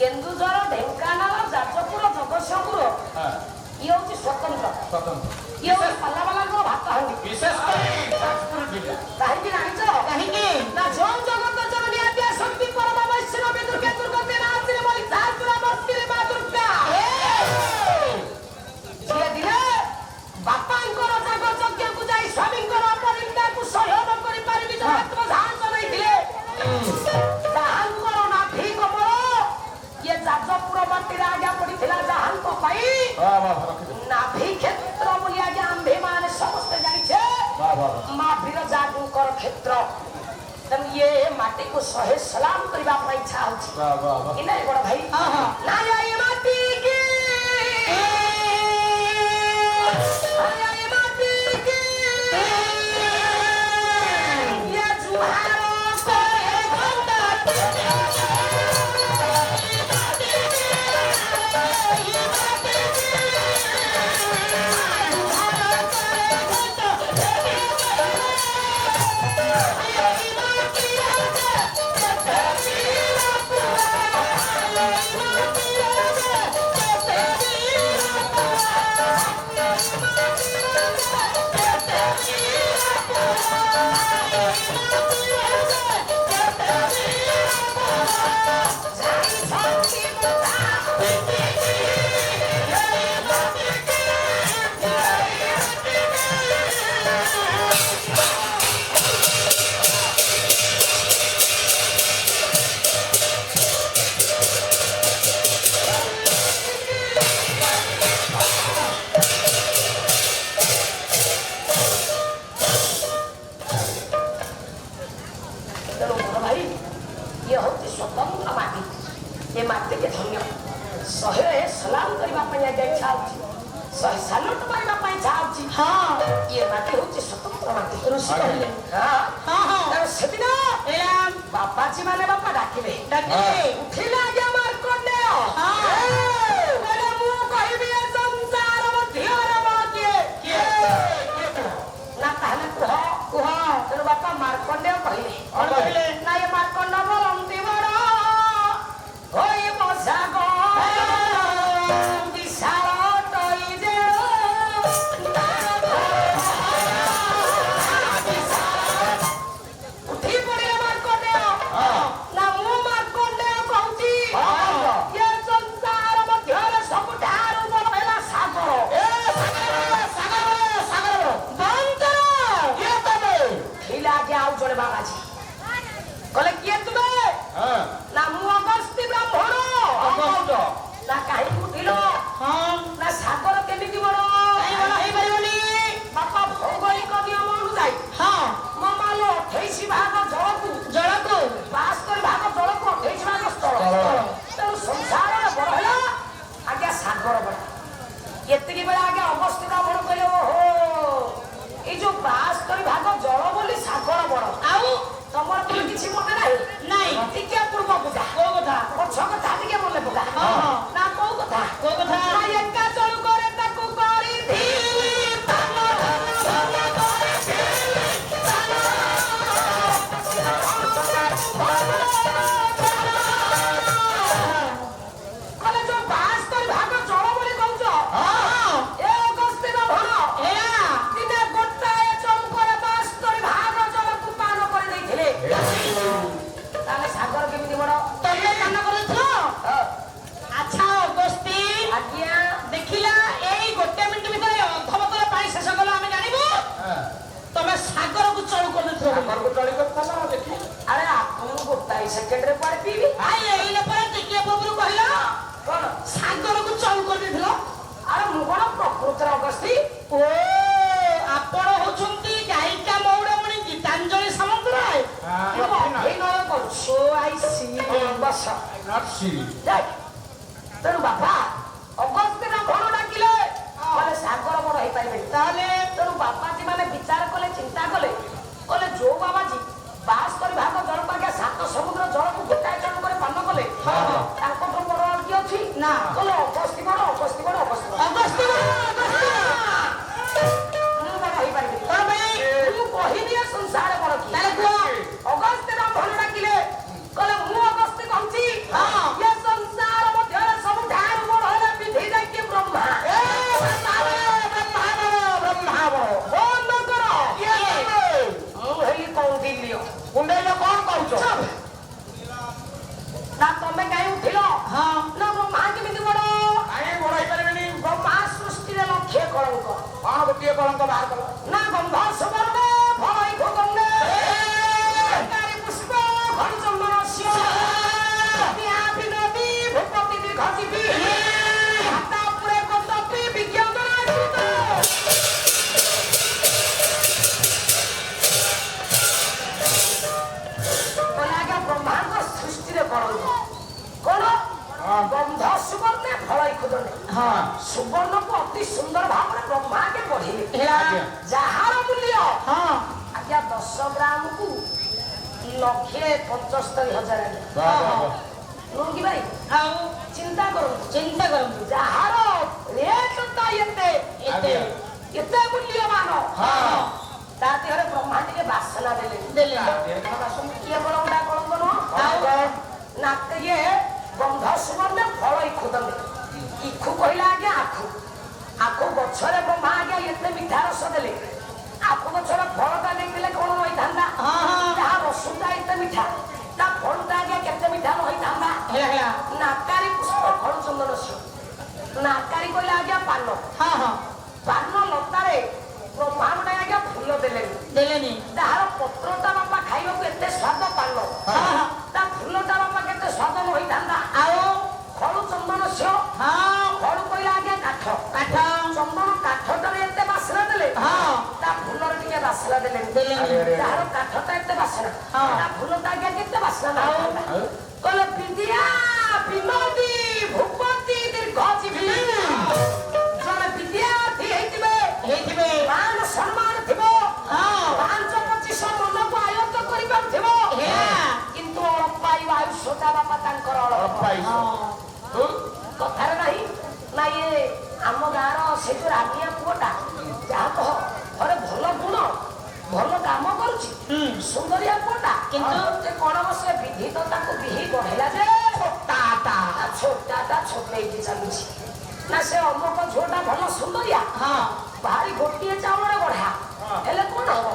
केन्दुझर ढेंकानाल जाजपुर जगतसिंहपुर ये हूँ स्वतंत्र ये हूँ पालावाला भात हांडी विशेष कहीं जानी ना जो जगत जननी आद्या शक्ति परम वैष्णवी दुर्गा दुर्गते नाथ रे मोई झालपुरा बस्ती रे मां दुर्गा जे दिने बापांकर जाग यज्ञ को जाई स्वामींकर अपरिंदा को सहयोग करि पारिबि जो आत्म ध्यान नै दिले दाहांकर ना ठीक हमरो ये जाजपुर बस्ती राजा पडिथिला दाहां को पाई ना भी क्षेत्र बोली आगे आंबे माने समस्त जानि छे मां भीर जागुकर क्षेत्र तम ये माटी को सहे सलाम करबा पई इच्छा होछि वाह वाह इने बड़ भाई ना ये माटी की ये माटी की ये जुहारो करे घंटा बापाजी माने बापा डाकिले उठिला गे मार कोडे बोले मु कहिबी ए संसार मध्यर माके ना कहले कुह तेरे बापा मारकंडे कहले ना ये मारकंड बोलंती बड़ होई बसागो विशाल टई दे कले किए तुम्हें ना मु अगस्ती ब्राह्मण ना काहे उठिलो ना सागर केमिति बड़ो हे परिबनी बापा भौगोलिक नियम अनुसार ममालो 28 भाग जलको 72 भाग जलको 28 भाग स्थल तो संसार बड़ होला आगे सागर बड़ एतिकी बेला आगे अगस्ती ब्राह्मण कहले ओहो ए जो 72 भाग जल बोली सागर बड़ आउ तमर कोन किछि मने नाही ठीक है पूर्व बुझा को कथा पछ कथा ठीक है बोले बुझा ना को कथा ना एका चलू करे ताकू करी धी कले जो 72 भाग जल बोली कहउछ ए अगस्ती ना भण एया दिने गोटाए चलू करे 72 भाग जल को पान कर दैथिले ताले सागर केमिति बड़ तमे कान करथो अच्छा अगस्ती आज्ञा देखिला एई गोटे मिनिट भितर अधमतर पानी शेष गलो हमें जानिबो तमे सागर को चलू कर देथो सागर को चली करथला देखि अरे आपन गोटाई सेकेंड रे पड़ पीबी आइ एइले पर टिके बबरू कहिला कोन सागर को चलू कर देथलो अरे मु कोन प्रकृतर अगस्ती ओ आपण होचंती गायिका मौडमणि गीतांजलि सामंतराय अभिनय करछो आई सी बस नॉट सी तेरु बापा अगस्ती ना भण डाकिले माने सागर बड़ होई पाइबे ताले तेरु बापा जी माने विचार कले चिंता कले जो बाबा जी 72 भाग जल पाके 7 समुद्र जल को गोटाए जन करे पान कले ताको तो बड़ की अछि ना कले अगस्ती बड़ अगस्ती बड़ अगस्ती अगस्ती मु बड़ होई पाइबे तो भाई मु कहि दिए संसार बड़ की ताले को अगस्ती ना भण डाकिले कले मु अगस्ती कहूची ये संसार ସୁବର୍ଣ୍ଣକୁ ଅତି ସୁନ୍ଦର ଭାବରେ ବ୍ରହ୍ମାକେ ବଢିଲେ ହେଲା। ଯାହାର ମୂଲ୍ୟ ହଁ ଆଜ୍ଞା 10 ଗ୍ରାମକୁ 1,75,000 ନୁହଁ କି ଭାଇ? ଆଉ ଚିନ୍ତା କରନ୍ତୁ ଚିନ୍ତା କରନ୍ତୁ ଯାହାର ରେଟଟା ଏତେ ମୂଲ୍ୟମାନ ତା ଦେହରେ ବ୍ରହ୍ମା ଟିକେ ବାସନା ଦେଲେ କିଏ କଣ ଗୋଟା କଳଙ୍କ ନୁହଁ ନା ଇଏ ଗନ୍ଧ ସୁବର୍ଣ୍ଣ ଫଳ ଇଖୁ ଦେଲେ ଇଖୁ କହିଲା ଆଜ୍ଞା ଆଖୁ ଗଛରେ ବ୍ରହ୍ମା ଆଜ୍ଞା ଏତେ ମିଠା ରସ ଦେଲେ ଆଖୁ ଗଛର ଫଳଟା ଦେଇଥିଲେ କଣ ରହିଥାନ୍ତା ଯାହା ରସଟା ଏତେ ମିଠା ତା ଫଳଟା ଆଜ୍ଞା କେତେ ମିଠା ରହିଥାନ୍ତା ନାକାରୀ ପୁଷ୍ପ ଫଳ ଚନ୍ଦନ ସିଂହ ନାକାରୀ କହିଲା ଆଜ୍ଞା ପାନ ଲତାରେ ବ୍ରହ୍ମା ଗୋଟେ ଆଜ୍ଞା ଫୁଲ ଦେଲେନି ତାହାର ପତ୍ରଟା ବାପା ଖାଇବାକୁ ଏତେ ସ୍ୱାଦ ପାନ ତା ଫୁଲଟା ବାପା କେତେ ସ୍ୱାଦ ରହିଥାନ୍ତା ଆଉ ଫଳୁ ଚନ୍ଦନ ସିଂହ ଫଳୁ କହିଲା ଆଜ୍ଞା କାଠ ଚନ୍ଦନ କାଠଟାରେ ଏତେ ବାସ୍ନା ଦେଲେ ତା ଫୁଲର ଟିକେ ବାସ୍ନା ଦେଲେନି ତାହାର କାଠଟା ଏତେ ବାସ୍ନା ତା ଫୁଲଟା ଆଜ୍ଞା କେତେ ବାସ୍ନା କହିଲେ ବିଦ୍ୟା ବିନୋଦୀ ଭୂପତି ଦୀର୍ଘଜୀବୀ ଜଣେ ବିଦ୍ୟାର୍ଥୀ ହେଇଥିବେ ମାନ ସମ୍ମାନ ଥିବ 5-25 ମନକୁ ଆୟତ୍ତ କରିପାରୁଥିବ କିନ୍ତୁ ଅଳ୍ପାୟୁ ଆୟୁଷଟା ବାପା ତାଙ୍କର କଥାରେ ନାହିଁ ନା ଇଏ ଆମ ଗାଁର ସେ ଯୋଉ ରାନିଆ ପୁଅଟା ଯାହା କହ ଥରେ ଭଲ ଗୁଣ ଭଲ କାମ କରୁଛି ସୁନ୍ଦରିଆ ପୁଅଟା କିନ୍ତୁ କଣ ସେ ବିଧି ତ ତାକୁ ବିହି ଗଢିଲା ଯେ ଛୋଟାଟା ଛୋଟେଇକି ଚାଲୁଛି ନା ସେ ଅମକ ଝିଅଟା ଭଲ ସୁନ୍ଦରିଆ ଭାରି ଗୋଟିଏ ଚାଉଳରେ ଗଢା ହେଲେ କଣ ହବ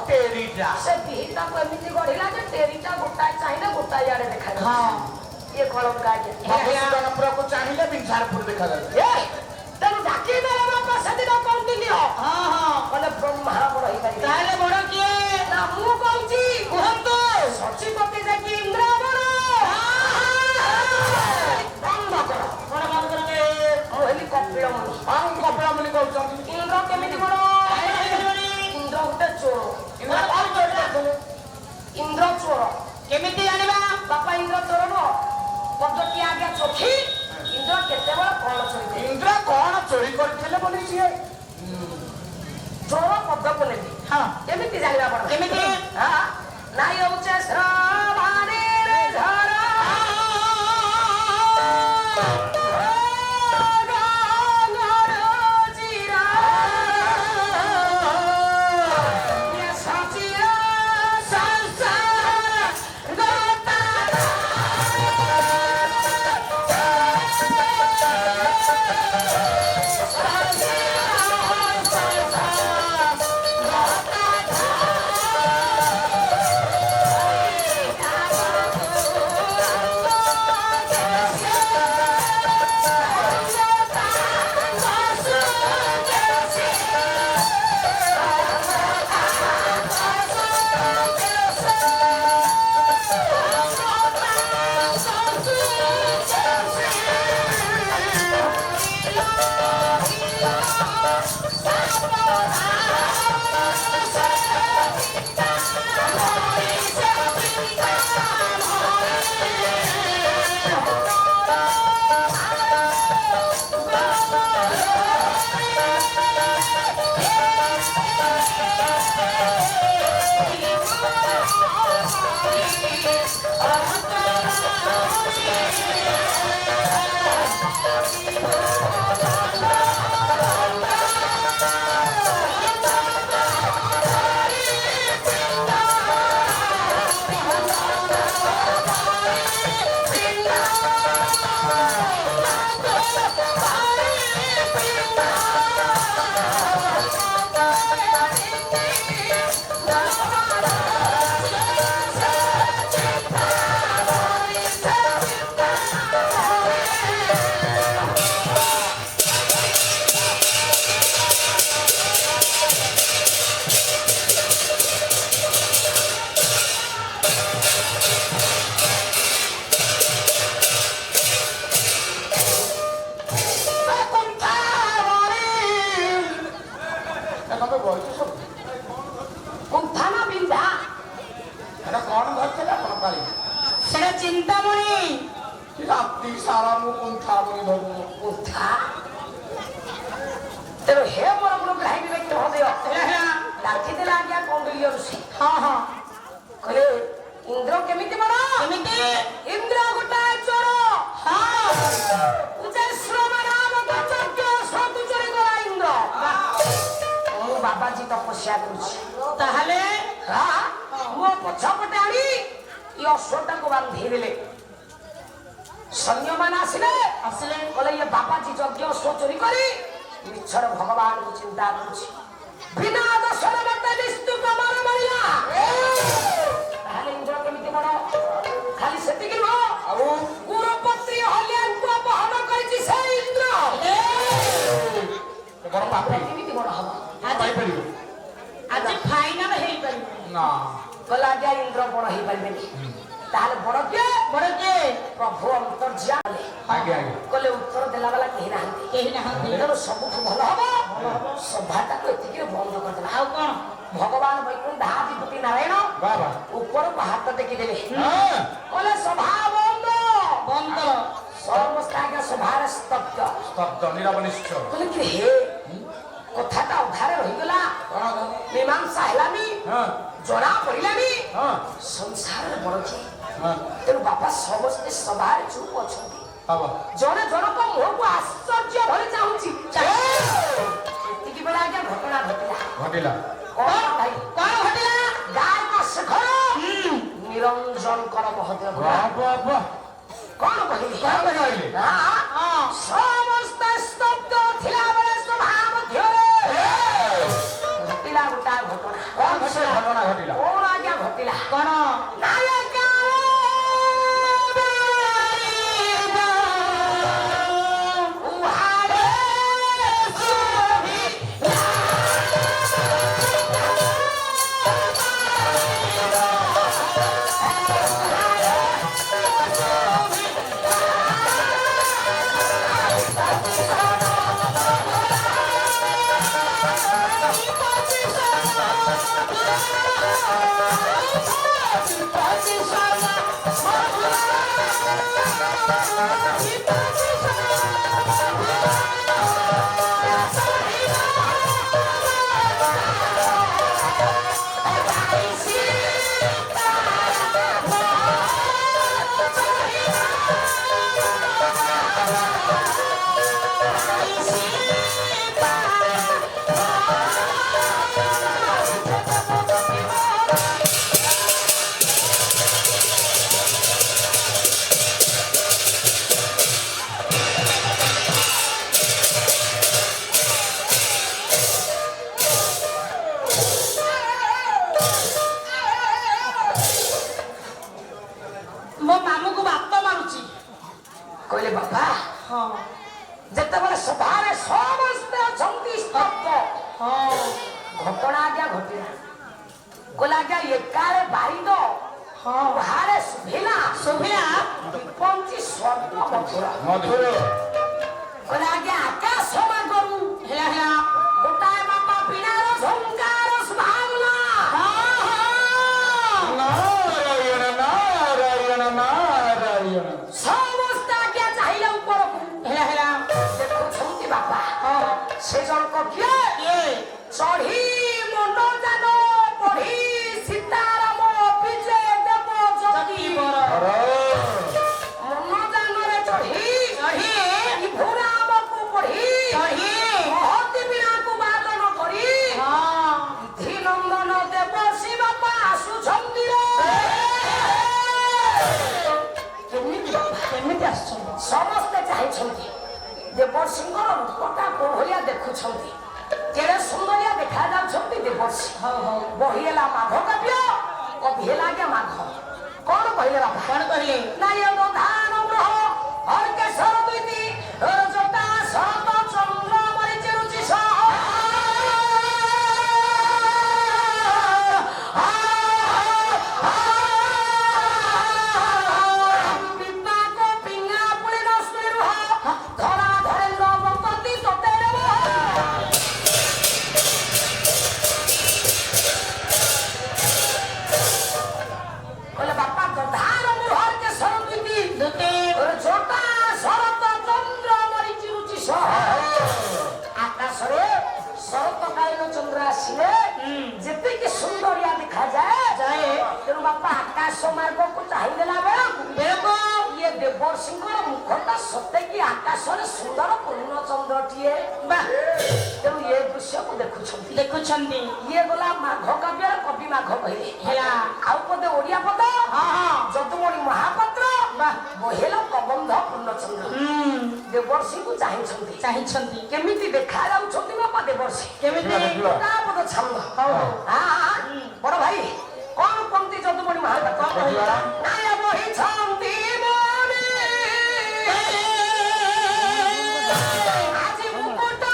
ସେ ବିହି ତାକୁ ଏମିତି ଗଢିଲା ଯେ ଟେରିଟା ଗୋଟାଏ ଚାହିଁଲେ ଗୋଟାଏ ଆଡେ ଦେଖାଯାଉଛି ଇଏ କଳଙ୍କା ଆଜ୍ଞା ଚାହିଁଲେ ବିଂସାରପୁର ଦେଖାଯାଉଛି ତେଣୁ ଡାକି ଦେଲେ ବାପା ସେଦିନ କହୁଥିଲି କହିଲେ ବ୍ରହ୍ମା ବଡ ହେଇପାରିବେ ତାହେଲେ ବଡ କିଏ ନା ମୁଁ କହୁଛି କୁହନ୍ତୁ ସଚିପତି ଯାଇକି ଇନ୍ଦ୍ର ବଡ ବନ୍ଦ କର ମୁଁ ହେଲି କପିଳମୁନି କହୁଛନ୍ତି ଇନ୍ଦ୍ର କେମିତି ବଡ ଇନ୍ଦ୍ର ଗୋଟେ ଚୋର ଇନ୍ଦ୍ର ଚୋର କେମିତି ଜାଣିବା ବାପା ଇନ୍ଦ୍ର ଚୋର ନୁହଁ ପଦ୍ଧତି ଆଜ୍ଞା ଚୋଖି ଇନ୍ଦ୍ର କେତେବେଳେ କଣ ଚୋରି ଇନ୍ଦ୍ର କଣ ଚୋରି କରିଥିଲେ ବୋଲି ସିଏ ଚୋର ପଦକୁ ନେବି କେମିତି ଜାଣିବା ପଡ କେମିତି ନାଇଁ ହଉଛେ ଶ୍ରାବଣୀରେ ଝରା ଚିନ୍ତାମଣି ରାତି ସାରା ମୁଁ କୁଣ୍ଠା ବଳି ଧରୁ କୁଣ୍ଠା ତେଣୁ ହେ ମୋର ଗୁରୁ ଗ୍ରାହୀ ବ୍ୟକ୍ତି ମହୋଦୟ ଡାକିଦେଲେ ଆଜ୍ଞା କୌଣ୍ଡଲ୍ୟ ଋଷି। ହଁ ହଁ କହିଲେ ଇନ୍ଦ୍ର କେମିତି ବଡ? କେମିତି? ଇନ୍ଦ୍ର ଗୋଟାଏ ଚୋର। ଉଚ୍ଚଶ୍ରମ ନାମକ ଯଜ୍ଞ ସବୁ ଚୋରି କଲା ଇନ୍ଦ୍ର। ମୁଁ ବାବାଜୀ ତପସ୍ୟା କରୁଛି। ତାହେଲେ ମୋ ପଛପଟେ ଆଣି ଇ ଅଶ୍ୱଟାକୁ ବାନ୍ଧି ଦେଲେ। ସୈନ୍ୟମାନେ ଆସିଲେ କହିଲେ ଇଏ ବାବାଜୀ ଯଜ୍ଞ ଅଶ୍ୱ ଚୋରି କରି ମିଛରେ ଭଗବାନଙ୍କୁ ଚିନ୍ତା କରୁଛି। ବିନା ଦୋଷରେ ମତେ ନିସ୍ତୁକ ମାର ମାରିଲା। ତାହେଲେ ଇନ୍ଦ୍ର କେମିତି ବଡ? ଖାଲି ସେତିକି ନୁହଁ, ଆଉ ଗୁରୁପତ୍ରୀ ହଲ୍ୟାଙ୍କୁ ଅପହରଣ କରିଛି ସେ ଇନ୍ଦ୍ର। ବଡ ପାପି କେମିତି ବଡ ହବ? ପାଇପାରିବ ଆଜି ଫାଇନାଲ ହେଇପାରିବ ନା। କହିଲା ଆଜ୍ଞା ଇନ୍ଦ୍ର ବଡ ହେଇପାରିବେନି। ତାହେଲେ ବଡ କିଏ? ବଡ କିଏ? ପ୍ରଭୁ ଅନ୍ତର୍ଯ୍ୟାମୀ। ଆଜ୍ଞା ଆଜ୍ଞା କହିଲେ ଉତ୍ତର ଦେଲା ବାଲା କେହି ନାହାନ୍ତି। କେହି ନାହାନ୍ତି। ତେଣୁ ସବୁଠୁ ଭଲ ହବ ସଭାଟାକୁ ଏତିକିରେ ବନ୍ଦ କରିଦେଲା। ଆଉ କଣ? ଭଗବାନ ବୈକୁଣ୍ଠାଧିପତି ନାରାୟଣ ବାବା ଉପରକୁ ହାତ ଟେକିଦେଲେ। ହଁ କହିଲେ ସଭା ବନ୍ଦ। ବନ୍ଦ। ସମସ୍ତେ ଆଜ୍ଞା ସଭାରେ ସ୍ତବ୍ଧ। ସ୍ତବ୍ଧ ନିରବ ନିଶ୍ଚୟ। କହିଲେ କି ହେ କଥାଟା ଅଧାରେ ରହିଗଲା, ମୀମାଂସା ହେଲାନି, ଜଣା ପଡିଲାନି ସଂସାରରେ ବଡ କିଏ? ତେଣୁ ବାପା ସମସ୍ତେ ସଭାରେ ଚୁପ ଅଛନ୍ତି। ଜଣେ ଜଣଙ୍କ ମୁହଁକୁ ଆଶ୍ଚର୍ଯ୍ୟ ଭଳି ଚାହୁଁଛି। ଏତିକି ବେଳେ ଆଜ୍ଞା ଘଟଣା ଘଟିଲା। ଘଟିଲା କଣ ଭାଇ? କଣ ଘଟିଲା? ଗାୟକ ଶେଖର ନିରଞ୍ଜନଙ୍କର ମହୋଦୟ କଣ କହିଲେ? କଣ କହିଲେ? ସମସ୍ତେ ସ୍ତବ୍ଧ ଥିଲା ବେଳେ ସଭା ମଧ୍ୟରେ ଘଟିଲା ଗୋଟା ଘଟଣା। କଣ ଘଟଣା ଘଟିଲା? କଣ ଆଜ୍ଞା ଘଟିଲା? କଣ? ନାୟକ ମୋ ମାମୁଁକୁ ବାତ ମାରୁଛି। କହିଲେ ବାବା ହଁ ଯେତେବେଳେ ସଭାରେ ସମସ୍ତେ ଅଛନ୍ତି ସ୍ତବ୍ଧ, ଘଟଣା ଆଜ୍ଞା ଘଟିଲା। କହିଲେ ଆଜ୍ଞା ଏକାଳେ ବାରିଦ ବାହାରେ ଶୁଭିଲା ପଞ୍ଚି ସ୍ୱର୍ଗ ମଧୁର। କହିଲେ ଆଜ୍ଞା ଆକାଶ ମାଗରୁ ହେଲା ହେଲା ଗୋଟାଏ ବାପା ବିଣାର ଝଙ୍କାର ଶୁଭାଗଲା। ନାରାୟଣ ନାରାୟଣ ନାରାୟଣ। ସମସ୍ତେ ଆଜ୍ଞା ଚାହିଁଲେ ଉପରକୁ। ହେଲା ହେଲା ଦେଖୁଛନ୍ତି ବାପା ସେ ଜଣକ କିଏ? ଚଢି ମନୋଜାନ ପଢି ସୀତାରାମ ବିଜୟ ଦେବ ଯତିବର। ମନୋଜାନରେ ଚଢି ବିଭୁରାମକୁ ପଢି ମହତି ବୀଣାକୁ ବାଦନ କରି ଧୀନନ୍ଦନ ଦେବ ଶିବ ବାପା ଆସୁଛନ୍ତି ରେ। କେମିତି ଆସୁଛନ୍ତି? ସମସ୍ତେ ଚାହିଁଛନ୍ତି। ଦେବର୍ଷିଙ୍କର ରୂପଟା କୋଉ ଭଳିଆ ଦେଖୁଛନ୍ତି, କେଡ଼େ ସୁନ୍ଦରିଆ ଦେଖା ଯାଉଛନ୍ତି ଦେବର୍ଷି। ବହି ହେଲା ମାଘ କାବ୍ୟ, କବି ହେଲା ଆଜ୍ଞା ମାଘ। କଣ କହିଲେ ବାପା? କଣ କହିଲେ? ନାଇଁ ଧାନ ଗ୍ରହ ହରକେଶର ଦୁଇଟି ଜଟା ଶରତ ଚନ୍ଦ୍ର ମରିଚି ରୁଚି ଆକାଶ ମାର୍ଗକୁ ଚାହିଁଦେଲା ବେଳକୁ ଇଏ ଦେବର୍ଷିଙ୍କର ମୁଖଟା ସତେକି ଆକାଶରେ ସୁନ୍ଦର ପୂର୍ଣ୍ଣଚନ୍ଦ୍ରଟିଏ। ତେଣୁ ଏ ଦୃଶ୍ୟକୁ ଦେଖୁଛନ୍ତି। ଇଏ ଗଲା ମାଘ କାବ୍ୟର କବି ମାଘ କହିଲେ ହେଲା। ଆଉ ପଦେ ଓଡିଆ ପଦ ଯଦୁମଣି ମହାପାତ୍ର ବହେଲ ପ୍ରବନ୍ଧ ପୂର୍ଣ୍ଣଚନ୍ଦ୍ର ଦେବର୍ଷିଙ୍କୁ ଚାହିଁଛନ୍ତି। କେମିତି ଦେଖା ଯାଉଛନ୍ତି ବାପା ଦେବର୍ଷି? କେମିତି? ତା ପଦ ଛନ୍ଦ। ବଡ ଭାଇ କଣ କୁହନ୍ତି ଯଦୁମଣି ମହାପାତ୍ର? ନାୟ ବହିଛନ୍ତି ମନେ ଆଜି ମୁକୁଟ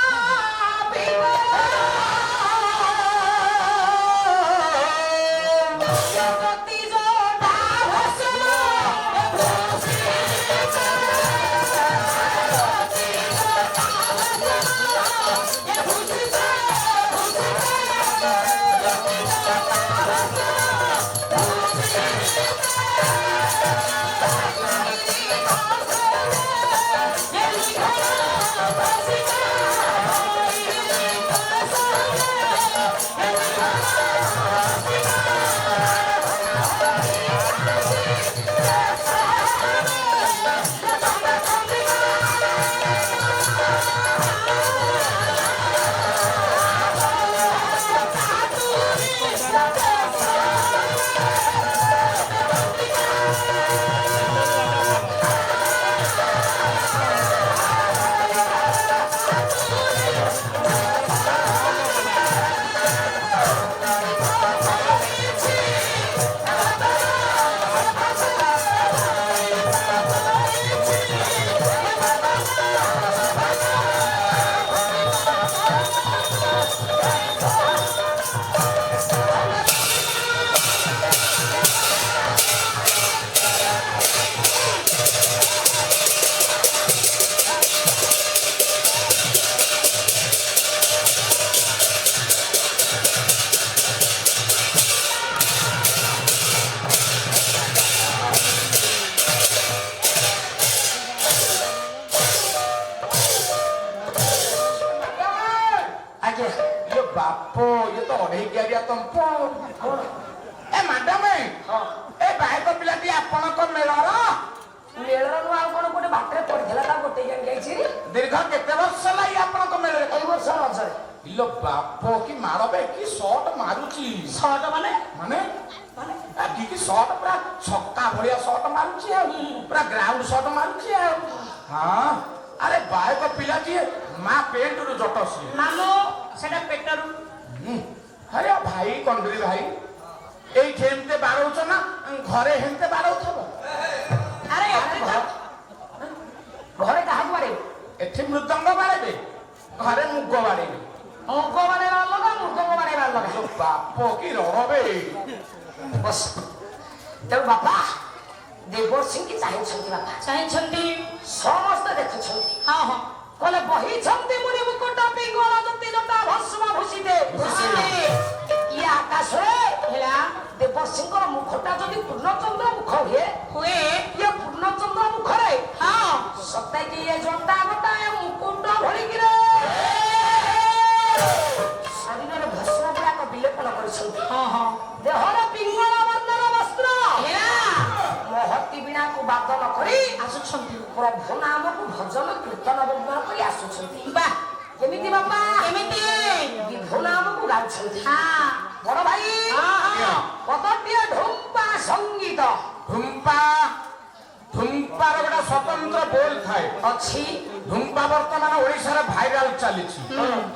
ବାପ ଇଏ ତ ଅଢେଇ କିଆରିଆ ତମ୍ପ। ଏ ମ୍ୟାଡାମ ଏ ବାଇକ ପିଲାଟି ଆପଣଙ୍କ ମେଳର? ମେଳର ନୁଆ ଆଉ କଣ ଗୋଟେ ବାଟରେ ପଡିଥିଲା ତା ଗୋଟେ ଯାଇଛି। ଦୀର୍ଘ କେତେ ବର୍ଷ ହେଲା ଇଏ ଆପଣଙ୍କ ମେଳରେ? ଏଇ ବର୍ଷ ରଜରେ। ଇଲୋ ବାପ କି ମାର ବେ, କି ସଟ ମାରୁଛି। ସଟ ମାନେ କି ସଟ ପୁରା ଛକ୍କା ଭଳିଆ ସଟ ମାରୁଛି ଆଉ ପୁରା ଗ୍ରାଉଣ୍ଡ ସଟ ମାରୁଛି ଆଉ। ହଁ ଆରେ ବାଇକ ପିଲାଟିଏ ମା ପେଟରୁ ଜଟସି ମାମୁ ସେଟା ପେଟରୁ। ଆରେ ଭାଇ କଣ୍ଡରି ଭାଇ ଏଇଠି ଏମିତି ବାଡଉଛ ନା ଘରେ ହେମତେ ବାଡଉଥିବ? ଆରେ ଘରେ କାହାକୁ ବାଡେଇବ? ଏଠି ମୃଦଙ୍ଗ ବାଡେଇବେ, ଘରେ ମୁଗ ବାଡେଇବେ। ମୁଗ ବାଡେଇବା ଅଲଗା, ମୃଦଙ୍ଗ ବାଡେଇବା ଅଲଗା। ବାପ କି ରଣବେ। ତେଣୁ ବାପା ଦେବର୍ଷିଙ୍କୁ ଚାହିଁଛନ୍ତି। ବାପା ଚାହିଁଛନ୍ତି, ସମସ୍ତେ ଦେଖୁଛନ୍ତି। କହିଲେ ବହିଛନ୍ତି ମୁନି ମୁକୁଟ ପିଙ୍ଗଳ ଜ୍ୟୋତି ଜଟା ଭସ୍ମ ଭୂଷିତେ। ଇଏ ଆକାଶରେ ହେଲା ଦେବର୍ଷିଙ୍କର ମୁଖଟା ଯଦି ପୂର୍ଣ୍ଣଚନ୍ଦ୍ର ମୁଖ ହୁଏ ଇଏ ପୂର୍ଣ୍ଣଚନ୍ଦ୍ର ମୁଖରେ ସତେକି ଇଏ ଜଟା ଗୋଟା ମୁକୁଟ ଭଳିକିରେ ଶରୀରରେ ଭସ୍ମ ଗୁଡାକ ବିଲେପନ କରିଛନ୍ତି। ଦେହର ପିଙ୍ଗଳ ବର୍ଣ୍ଣର ବସ୍ତ୍ର ମହତି ବୀଣାକୁ ବାଦନ କରି ଆସୁଛନ୍ତି। ପ୍ରଭୁ ନାମକୁ ଭଜନ କୀର୍ତ୍ତନ ବର୍ଣ୍ଣନ କରି ଆସୁଛନ୍ତି। କେମିତି ବାପା? କେମିତି ବିଭୁ ନାମକୁ ଗାଉଛନ୍ତି। ବଡ ଭାଇ ପଦଟିଏ ଢୁମ୍ପା ସଙ୍ଗୀତ। ଢୁମ୍ପାର ଗୋଟେ ସ୍ୱତନ୍ତ୍ର ବୋଲ ଥାଏ ଅଛି। ଢୁମ୍ପା ବର୍ତ୍ତମାନ ଓଡିଶାର ଭାଇରାଲ ଚାଲିଛି।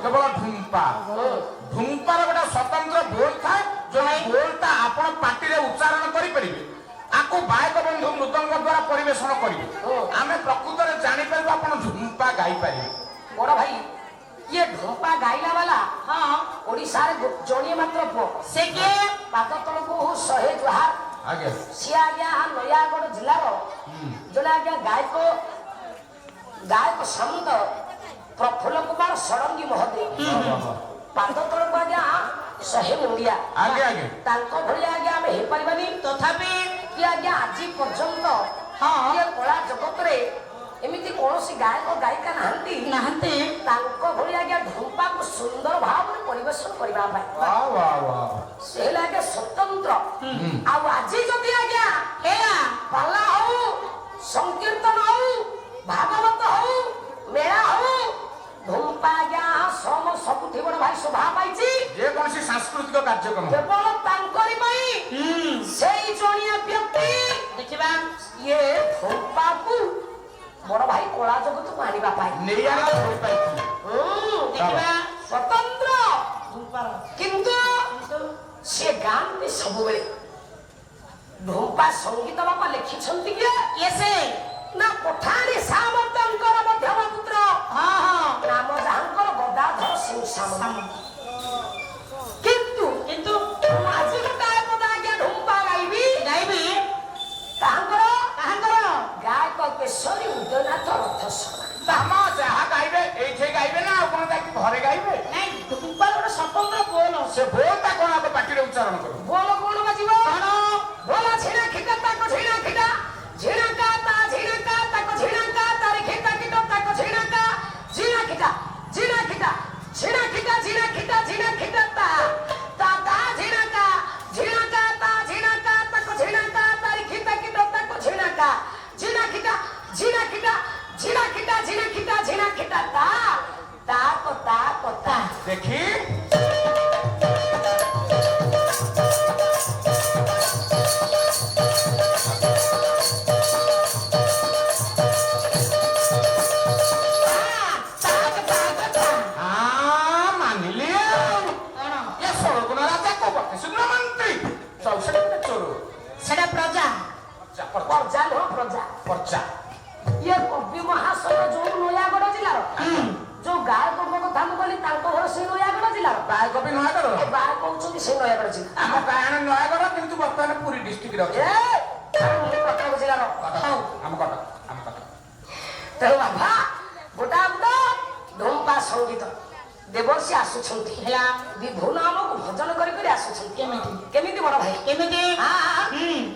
କେବଳ ଢୁମ୍ପାର ଗୋଟେ ସ୍ୱତନ୍ତ୍ର ବୋଲ ଥାଏ। ଯୋଉ ବୋଲଟା ଆପଣ ପାଟିରେ ଉଚ୍ଚାରଣ କରିପାରିବେ, ଆକୁ ବାୟକ ବନ୍ଧୁ ମୃଦଙ୍ଗ ଦ୍ୱାରା ପରିବେଷଣ କରିବେ। ଆମେ ପ୍ରକୃତରେ ଜାଣିପାରିବୁ ଆପଣ ଢୁମ୍ପା ଗାଇପାରିବେ। ବଡ ଭାଇ ଇଏ ଢୁମ୍ପା ଗାଇଲା ବାଲା ଓଡିଶାରେ ଜଣିଏ ମାତ୍ର ପୁଅ। ସେ କିଏ? ପାଦ ତଳକୁ 100 ଜୁହାର। ଆଜ୍ଞା ସିଏ ଆଜ୍ଞା ନୟାଗଡ଼ ଜିଲ୍ଲାର ଜଣେ ଆଜ୍ଞା ଗାୟକ ସାମନ୍ତ ପ୍ରଫୁଲ୍ଲ କୁମାର ଷଡଙ୍ଗୀ ମହୋଦୟ। ପାଦ ତଳକୁ ଆଜ୍ଞା 100 ମୁଣ୍ଡିଆ। ତାଙ୍କ ଭଳିଆ ଆଜ୍ଞା ଆମେ ହେଇପାରିବାନି। ତଥାପି କି ଆଜ୍ଞା ଆଜି ପର୍ଯ୍ୟନ୍ତ କଳା ଜଗତରେ ଏମିତି କୌଣସି ଗାୟକ ଗାୟିକା ନାହାନ୍ତି ତାଙ୍କ ଭଳି ଆଜ୍ଞା ଢମ୍ପାକୁ ସୁନ୍ଦର ଭାବରେ ପରିବେଷଣ କରିବା ପାଇଁ। ସେ ହେଲେ ଆଜ୍ଞା ସ୍ୱତନ୍ତ୍ର। ଆଉ ଆଜି ଯଦି ଆଜ୍ଞା ପାଲା ହଉ, ସଂକୀର୍ତ୍ତନ ହଉ, ଭାଗବତ ହଉ, ମେଳା ହଉ, ଢମ୍ପା ଆଜ୍ଞା ସବୁଠି ବଡ ଭାଇ ଶୋଭା ପାଇଛି। ଯେକୌଣସି ସାଂସ୍କୃତିକ କାର୍ଯ୍ୟକ୍ରମ କେବଳ ତାଙ୍କରି ପାଇଁ ସେଇ ଜଣିଆ ବ୍ୟକ୍ତି ଦେଖିବା ଇଏ ଢମ୍ପାକୁ ବଡ ଭାଇ କଳା ଜଗତକୁ ଆଣିବା ପାଇଁ ଦେଖିବା ସ୍ୱତନ୍ତ୍ର। କିନ୍ତୁ ସେ ଗାଆନ୍ତି ସବୁବେଳେ। ଢମ୍ପା ସଙ୍ଗୀତ ବାପା ଲେଖିଛନ୍ତି କି ସେ ନା ପଠାଣି ସାମନ୍ତଙ୍କର ମଧ୍ୟମ ପୁତ୍ର ନାମ ଯାହାଙ୍କର ଗଦାଧର ସିଂ ସାମନ୍ତ। କିନ୍ତୁ ଆଜି ଗୋଟାଏ ପଦ ଆଜ୍ଞା ଢମ୍ପା ଗାଇବି ତାଙ୍କର ଗାୟକ କେଶରୀ ଉଦୟନାଥ ରଥସରା। ଯାହା ଗାଇବେ ଏଇଠି ଗାଇବେ ନା ଆଉ କଣ ଯାଇକି ଘରେ ଗାଇବେ? ଢମ୍ପାର ଗୋଟେ ସ୍ୱତନ୍ତ୍ର ବୋଲ। ସେ ବୋଲଟା କଣ ଆଗ ପାଟିରେ ଉଚ୍ଚାରଣ କରିବ? ବୋଲ କଣ ବାଜିବ? ବୋଲା ଝିଣା ଖିଟା ତାକୁ ଝିଣା ଖିଟା, ଝିଣାକା ତା ଝିଣାକା ତାକୁ ଝିଣାକା ତାରି ଖିଟା କିଟ ତାକୁ ଝିଣାକା, ଝିଣା ଖିଟା ଝିଣା ଖିଟା ଝିଣା ଖିଟା ଝିଣା ଖିଟା ଝିଣା ଖିଟା ତା ଝିଣାକା ଝିଣାକା ତା ଝିଣାକା ତାକୁ ଝିଣାକା ତାରି ଖିଟା କିଟ ତାକୁ ଝିଣାକା, ଝିଣା ଖିଟା ଝିଣା ଖିଟା ଝିଣା ଖିଟା ଝିଣା ଖିଟା ଝିଣା ଖିଟା ତା କଥା ଦେଖି ପ୍ରଜା ଇଏ କବି ମହାଶୟ ଯୋଉ ନୟାଗଡ଼ ଜିଲ୍ଲାର ଯୋଉ ଗାୟକଙ୍କ କଥା ମୁଁ କହିଲି ତାଙ୍କ ଘର ସେଇ ନୟାଗଡ଼ ଜିଲ୍ଲାର। ଗାୟକ ବି ନୟାଗଡ଼, ଗାୟକ ହଉଛନ୍ତି ସେଇ ନୟାଗଡ଼ ଜିଲ୍ଲା। ଆମ ଗାୟନ ନୟାଗଡ଼ କିନ୍ତୁ ବର୍ତ୍ତମାନ ପୁରୀ ଡିଷ୍ଟ୍ରିକ୍ଟରେ ଅଛି। କଟକ ଜିଲ୍ଲାର ଆମ କଟକ। ତେଣୁ ବାବା ଗୋଟା ଢମ୍ପା ସଙ୍ଗୀତ ଦେବର୍ଷି ଆସୁଛନ୍ତି ହେଲା ବିଭୁ ନାମକୁ ଭଜନ କରି ଆସୁଛନ୍ତି। କେମିତି ବଡ ଭାଇ କେମିତି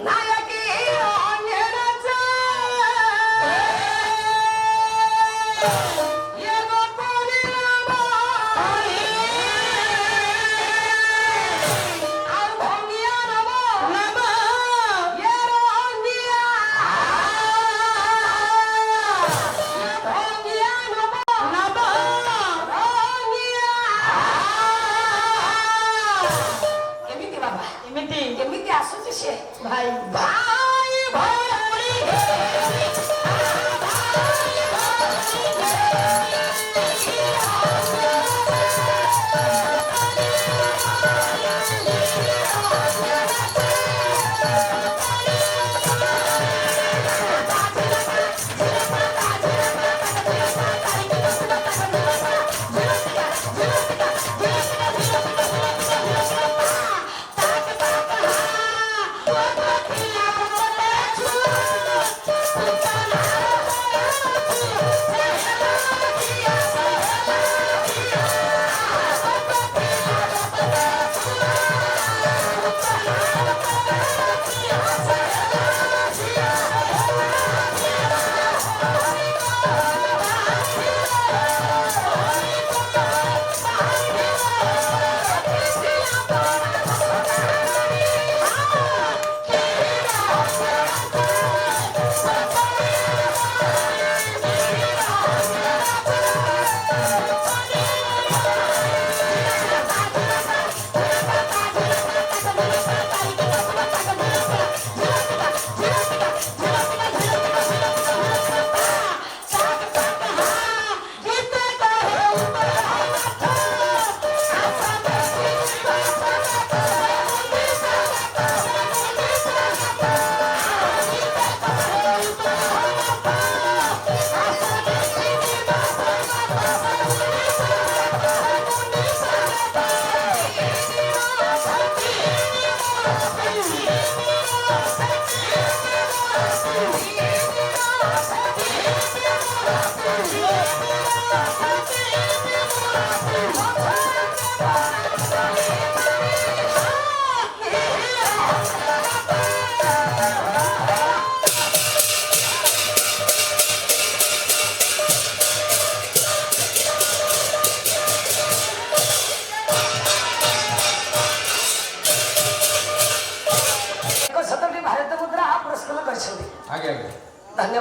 ନାୟକି କେମିତି ଆସୁଛି ସେ ଭାଇ ଭାଇ ଭଉଣୀ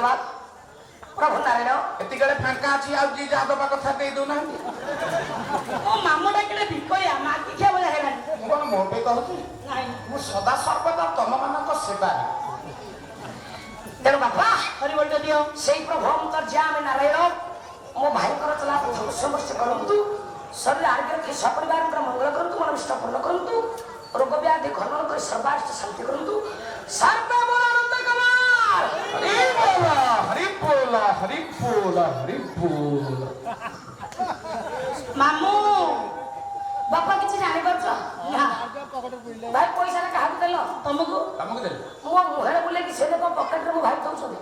ଧନ୍ୟବାଦ ପ୍ରଭୁ ନାରାୟଣ। ଏତିକିବେଳେ ଫାଙ୍କା ଅଛି ଆଉ ଯିଏ ଯାହା ଦବା କଥା ଦେଇ ଦଉନାହାନ୍ତି। ମୋ ମାମୁ ଡାକିଲେ ବିକଳିଆ ମାଟି ଖିଆ ଭଳିଆ ହେଲାନି। ମୁଁ କଣ ମୋ ପାଇଁ କହୁଛି? ନାଇଁ ମୁଁ ସଦା ସର୍ବଦା ତମମାନଙ୍କ ସେବାରେ। ତେଣୁ ବାପା ହରିବୋଲ ଦିଅ ସେଇ ପ୍ରଭୁ ଅନ୍ତର୍ଯ୍ୟାମୀ ନାରାୟଣ ମୋ ଭାଇଙ୍କର ଚଲାପଥ ସମସ୍ତେ କରନ୍ତୁ। ଶରୀର ଆରୋଗ୍ୟ ରଖି ସପରିବାରଙ୍କର ମଙ୍ଗଳ କରନ୍ତୁ। ମନ ବିଷ୍ଟ ପୂର୍ଣ୍ଣ କରନ୍ତୁ। ରୋଗ ବ୍ୟାଧି ଖଣ୍ଡନ କରି ସର୍ବାଷ୍ଟ ଶାନ୍ତି କରନ୍ତୁ। ସର୍ବମୂଳାନନ୍ଦ କମାର ହରି ବୋଲ ହରି ବୋଲ ହରି ବୋଲ ହରି ବୋଲ। ମାମୁ ବାପା କିଛି ଜାଣିପାରୁଛ ଭାଇ ପଇସାଟା କାହାକୁ ଦେଲ? ତମକୁ ଦେଲି। ମୁଁ ମୁହଁରେ ବୁଲେଇକି ସେ ଦେଖ ପକେଟରେ ମୋ ଭାଇ ଦଉଛନ୍ତି।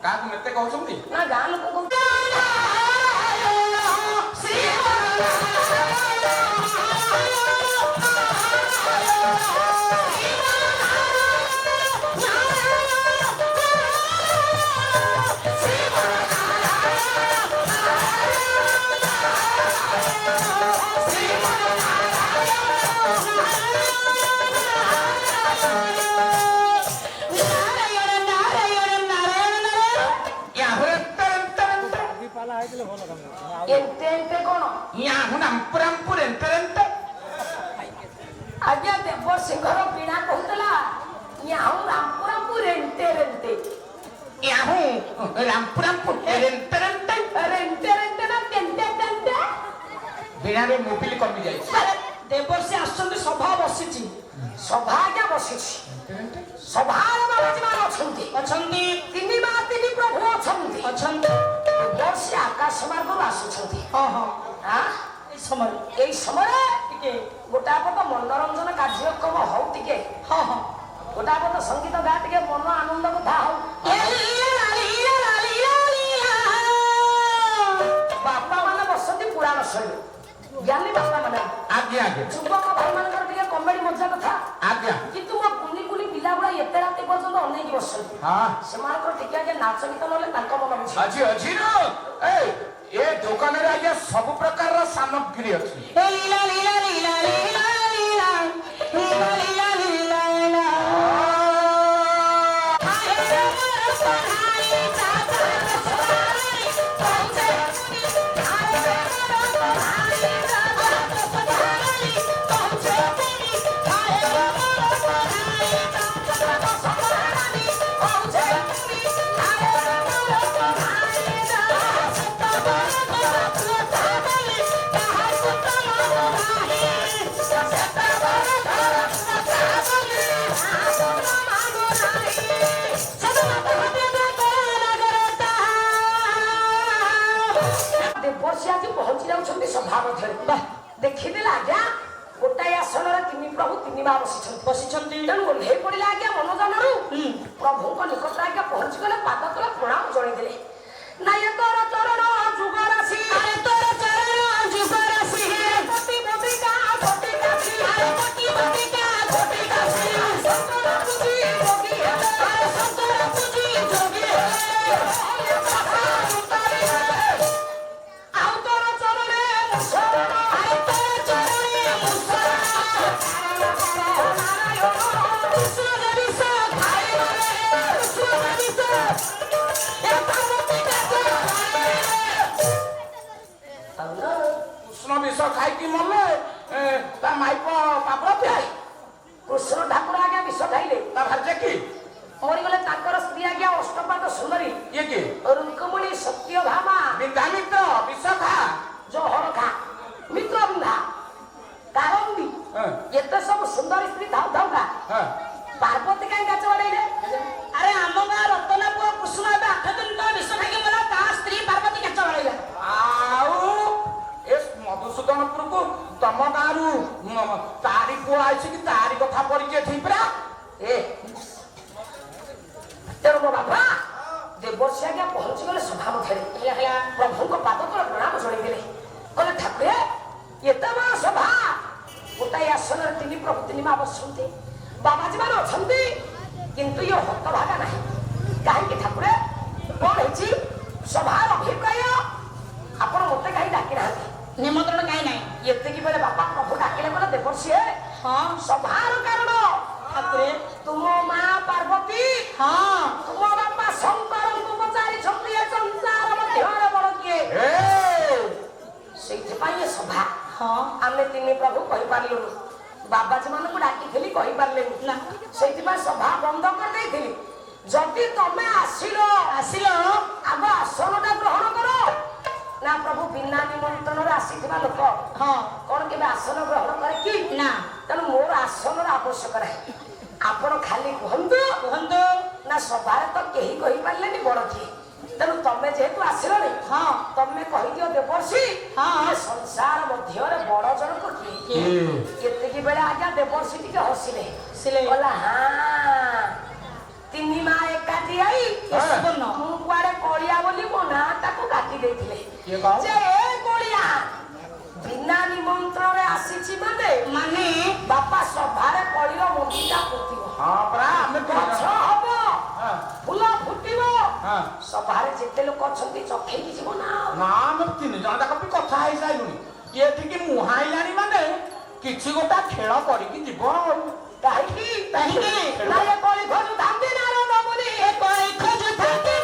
କାହାକୁ ଏତେ କହୁଛନ୍ତି? ନା ଗାଁ ଲୋକଙ୍କୁ ଆଜ୍ଞା ଦେବସିଂହର ପିଣା କହୁଥିଲା ରାମପୁରାମପୁର ରେଣ୍ଟେ ରେଣ୍ଟେ ନା ତେଣ୍ଟେ ତେଣ୍ଟେ ବିଣାରେ ମୋବିଲ କମି ଯାଇଛି। ଦେବର୍ଷି ଆସୁଛନ୍ତି ସଭା ବସିଛି। ସଭା ଆଜ୍ଞା ବସିଛି। ସଭାର ବାବାଜୀ ମାନେ ଅଛନ୍ତି ଅଛନ୍ତି ତିନି ମା ତିନି ପ୍ରଭୁ ଅଛନ୍ତି ଅଛନ୍ତି। ଦେବର୍ଷି ଆକାଶ ମାର୍ଗରୁ ଆସୁଛନ୍ତି। ଏଇ ସମୟରେ ଟିକେ ଗୋଟା ପଟ ମନୋରଞ୍ଜନ କାର୍ଯ୍ୟକ୍ରମ ହଉ ଟିକେ ଗୋଟା ପଟ ସଙ୍ଗୀତ ଗା ଟିକେ ମନ ଆନନ୍ଦ କଥା ହଉ। ବାପା ମାନେ ବସନ୍ତି ପୁରାଣ ଶୈଳୀ ଜ୍ଞାନୀ ବାପା ମାନେ। ଆଜ୍ଞା ଆଜ୍ଞା। ଯୁବକ ଭାଇ ମାନଙ୍କର ଟିକେ କମେଡି ମଜା କଥା। ଆଜ୍ଞା। କିନ୍ତୁ ମୋ କୁନି କୁନି ପିଲା ଗୁଡା ଏତେ ରାତି ପର୍ଯ୍ୟନ୍ତ ଅନେଇକି ବସନ୍ତି। ସେମାନଙ୍କର ଟିକେ ଆଜ୍ଞା ନାଚ ଗୀତ ନହେଲେ ତାଙ୍କ ମନ ବୁଝି ଅଛି ଅଛି ନା। ଏ ଦୋକାନରେ ଆଜ୍ଞା ସବୁ ପ୍ରକାରର ସାମଗ୍ରୀ ଅଛି। ଦେଖିଦେଲା ଆଜ୍ଞା ଗୋଟାଏ ଆସନରେ ତିନି ପ୍ରଭୁ ତିନି ମା ବସିଛନ୍ତି। ତେଣୁ ଓହ୍ଲେଇ ପଡିଲା ଆଜ୍ଞା ମନୋଜନରୁ ପ୍ରଭୁଙ୍କ ନିକଟରେ ଆଜ୍ଞା ପହଞ୍ଚିଗଲେ ପାଦ ତଳେ ପ୍ରଣାମ ଜଣେଇଦେଲେ। ନାଇଁ ତୋର ଚରଣ ଯୁଗରାଶି ତୋର ଚରଣ ଯୁଗରାଶି କୋଟି ବଦିକା କୋଟି କାଶୀ କୋଟି ବଦିକା କୋଟି କାଶୀ ସନ୍ତର ପୂଜି ଯୋଗୀ ସନ୍ତର ପୂଜି ଯୋଗୀ ଆଉ ତୋର ଚରଣେ ଶରଣ କୃଷ୍ଣ ବିଷ ଖାଇକି ମଲେ ତା ମାଇପ ପାପ ଥାଏ। କୃଷ୍ଣ ଠାକୁର ଆଜ୍ଞା ବିଷ ଖାଇଲେ। ତା ଭାର୍ଯ୍ୟ କି ମରିଗଲେ। ତାଙ୍କର ସ୍ତ୍ରୀ ଆଜ୍ଞା ଅଷ୍ଟପାଦ ସୁନ୍ଦରୀ। ଇଏ କି ରୁକ୍ମଣୀ ସତ୍ୟଭାମା ବିନ୍ଧାମିତ୍ର ବିଷ ଖା ଜହର ଖା ମିତ୍ର ବିନ୍ଧା କାରନ୍ଦୀ ଏତେ ସବୁ ସୁନ୍ଦରୀ ସ୍ତ୍ରୀ ଥାଉ ଥାଉକା ପାର୍ବତୀ କାହିଁ କାଚ ବାଡେଇଲେ? ଆରେ ଆମ ଗାଁ ରତନା ପୁଅ କୃଷ୍ଣ ଏବେ 8 ଦିନ ତଳେ ବିଷ ଖାଇକି ମଲା। ତା ସ୍ତ୍ରୀ ପାର୍ବତୀ କାଚ ବାଡେଇଲା। ଆଉ ଏ ମଧୁସୂଦନପୁରକୁ ତମ ଗାଁରୁ ତାରି ପୁଅ ଆସିକି ତାରି କଥା ପଡିଛି ଏଠି ପରା। ତେଣୁ ମୋ ବାପା ଦେବର୍ଷି ଆଜ୍ଞା ପହଞ୍ଚିଗଲେ ସଭା ମଧ୍ୟରେ। ପ୍ରଭୁଙ୍କ ପାଦ ତଳେ ପ୍ରଣାମ ଜଣେଇଦେଲେ। କହିଲେ ଠାକୁରେ ଏତେ ବଡ଼ ସଭା ଗୋଟାଏ ଆସନରେ ତିନି ପ୍ରଭୁ ତିନି ମା ବସିଛନ୍ତି। ବାବାଜୀ ମାନେ ଅଛନ୍ତି କିନ୍ତୁ ଇଏ ହତଭାଗା ନାହିଁ। କାହିଁକି ଠାକୁରେ କଣ ହେଇଛି? ସଭାର ଅଭିପ୍ରାୟ ଆପଣ ମତେ କାହିଁ ଡାକି ନାହାନ୍ତି? ନିମନ୍ତ୍ରଣ କାହିଁ ନାହିଁ? ଏତିକି ବେଳେ ବାପା ପ୍ରଭୁ ଡାକିଲେ କହିଲେ ଦେବର୍ଷି ସଭାର କାରଣ ଠାକୁରେ ତୁମ ମା ପାର୍ବତୀ ତୁମ ବାପା ଶଙ୍କରଙ୍କୁ ଆମେ ତିନି ପ୍ରଭୁ କହିପାରିଲୁନି। ବାବାଜୀ ମାନଙ୍କୁ ଡାକିଥିଲି କହିପାରିଲେନି ନା, ସେଇଥିପାଇଁ ସଭା ବନ୍ଦ କରିଦେଇଥିଲି। ଯଦି ତମେ ଆସିଲ ଆଗ ଆସନଟା ଗ୍ରହଣ କର। ନା ପ୍ରଭୁ ବିନା ନିମନ୍ତ୍ରଣରେ ଆସିଥିବା ଲୋକ କଣ କେବେ ଆସନ ଗ୍ରହଣ କରେ କି? ନା, ତେଣୁ ମୋର ଆସନର ଆବଶ୍ୟକ ନାହିଁ। ଆପଣ ଖାଲି କୁହନ୍ତୁ ନା ସଭାରେ ତ କେହି କହିପାରିଲେନି ବଡ କିଏ, ତେଣୁ ତମେ ଯେହେତୁ ଆସିଲଣି ତମେ କହିଦିଅ ଦେବର୍ଷି ସଂସାର ମଧ୍ୟରେ ବଡ ଜଣକ କିଏ? ଏତିକି ବେଳେ ଆଜ୍ଞା ଦେବର୍ଷି ଟିକେ ହସିଲେ, କହିଲା ତିନି ମା ଏକାଠି ଆଇ ମୁଁ କୁଆଡେ କଳିଆ ବୋଲି ମୋ ନାଁ ତାକୁ କାଟି ଦେଇଥିଲେ ଯେ ଏ କଳିଆ ବିନା ନିମନ୍ତ୍ରଣରେ ଆସିଛି ମାନେ ବାପା ସଭାରେ କଳିର ମନ୍ଦିଟା ପୋତିବ, ଗଛ ହବ, ଫୁଲ ଫୁଟିବ, ସଭାରେ ଯେତେ ଲୋକ ଅଛନ୍ତି ଚଖେଇକି ଯିବ ନା। ଆମେ ତିନି ଜଣ ଯାକ ବି କଥା ହେଇସାରିଲୁଣି। ଏଠିକି ମୁହାଇଲାଣି ମାନେ କିଛି ଗୋଟା ଖେଳ କରିକି ଯିବ ଆଉ। କାହିଁକି ନା ଏ କଳି ଖୋଜୁ ଥାନ୍ତି ନାରଦ ମୁନି, ଏ କଳି ଖୋଜୁ ଥାନ୍ତି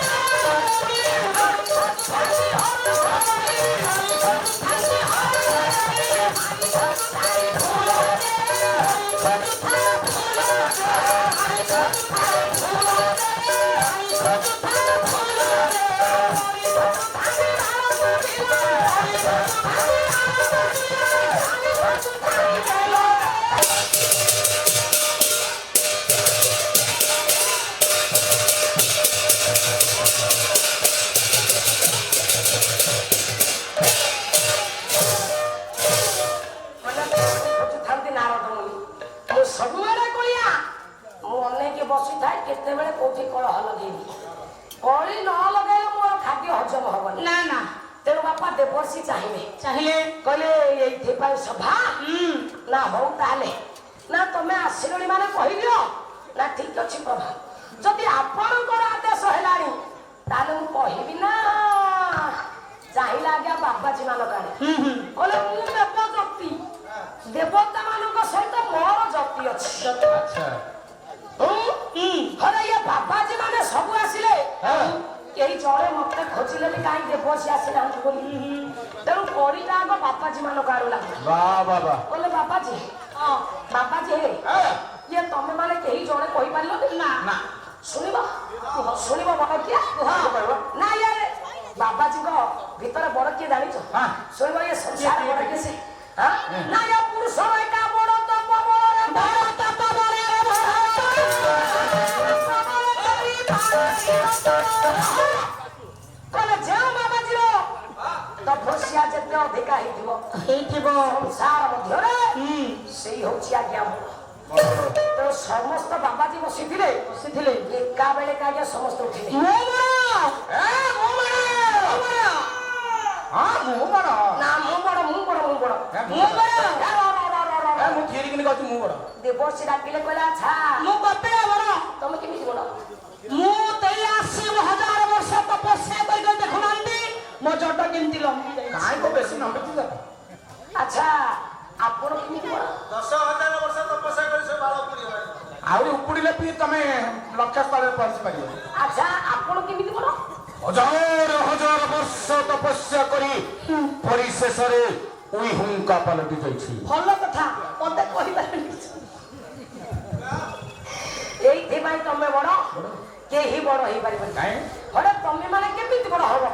ସବୁବେଳେ କଳିଆ। ମୁଁ ଅନେଇକି ବସିଥାଏ କେତେବେଳେ କୋଉଠି କଳହ ଲଗେଇବି। କଳି ନ ଲଗେଇଲେ ମୋର ଖାଦ୍ୟ ହଜମ ହବନି। ନା, ତେଣୁ ବାପା ଦେବର୍ଷି ଚାହିଁଲେ କହିଲେ ଏଇଥିପାଇଁ ସଭା ନା ହଉ ତାହେଲେ ନା ତମେ ଆସିଲଣି ମାନେ କହିଦିଅ। ନା ଠିକ ଅଛି ପ୍ରଭୁ, ଯଦି ଆପଣଙ୍କର ଆଦେଶ ହେଲାଣି ତାହେଲେ ମୁଁ କହିବି ନା। ଚାହିଁଲା ଆଜ୍ଞା ବାବାଜୀ ମାନଙ୍କ ଆଡେ, କହିଲେ ମୁଁ ଦେବଦତ୍ତି, ଦେବତା ମାନଙ୍କ ସହିତ ମୋର ଜାତି ଅଛି। ହରେ ଇଏ ବାବାଜୀ ମାନେ ସବୁ ଆସିଲେ, କେହି ଜଣେ ମତେ ଖୋଜିଲେନି କାହିଁ ଦେବର୍ଷି ଆସିନାହାନ୍ତି ବୋଲି। ତେଣୁ କଳିଟା ଆଗ ବାବାଜୀ ମାନଙ୍କ ଆଡୁ ଲାଗିଲା। କହିଲେ ବାବାଜୀ ହେ ଇଏ ତମେ ମାନେ କେହି ଜଣେ କହିପାରିଲନି ନା। ଶୁଣିବ ବଡ କିଏ ନା ଇଏ ବାବାଜୀଙ୍କ ଭିତରେ ବଡ କିଏ ଜାଣିଛ? ଶୁଣିବ ଇଏ ସଂସାର ବଡ କିଏ ସେ? ନା ଇଏ ପୁରୁଷ ଏକା ବଡ ତପ ବଳରେ କହିଲେ ଯେଉଁ ବାବାଜୀର ତପସ୍ୟା ଯେତେ ଅଧିକା ହେଇଥିବ ସଂସାର ମଧ୍ୟରେ ସେଇ ହଉଛି ଆଜ୍ଞା ମୋର। ତେଣୁ ସମସ୍ତ ବାବାଜୀ ବସିଥିଲେ ଏକା ବେଳେ ଆଜ୍ଞା ସମସ୍ତେ ଉଠିଲେ। ଦେବର୍ଷି ଡାକିଲେ କହିଲା ଆଚ୍ଛା ମୁଁ କପିଳ ବଡ, ତମେ କେମିତି ବଡ? ମୁଁ 83,000 ବର୍ଷ ତପସ୍ୟା କରି ଦେଖୁନାହାନ୍ତି ମୋ ଜଟ କେମିତି ଲମ୍ବି ଯାଇଛି। ବେଶୀ ନମ୍ବିଛି। ଆଚ୍ଛା ଆପଣ କେମିତି ବଡ? 10,000 ବର୍ଷ ତପସ୍ୟା କରି ସେ ବାଳ ପୁଡ଼ିଗଲାଣି। ଆହୁରି ଉପୁଡ଼ିଲେ ବି ତମେ ଲକ୍ଷ୍ୟ ସ୍ଥଳରେ ପହଞ୍ଚି ପାରିବ। ଆଚ୍ଛା ଆପଣ କେମିତି ବଡ? 1000 ବର୍ଷ ତପସ୍ୟା କରି ପରିଶେଷରେ ଉଇ ହୁଙ୍କା ପାଲଟି ଯାଇଛି। ଭଲ କଥା, ମତେ କହିପାରିନି। এইଥିପାଇଁ ତମେ ବଡ, କେହି ବଡ ହେଇପାରିବନି। ହରେ ତମେ ମାନେ କେମିତି ବଡ ହବ?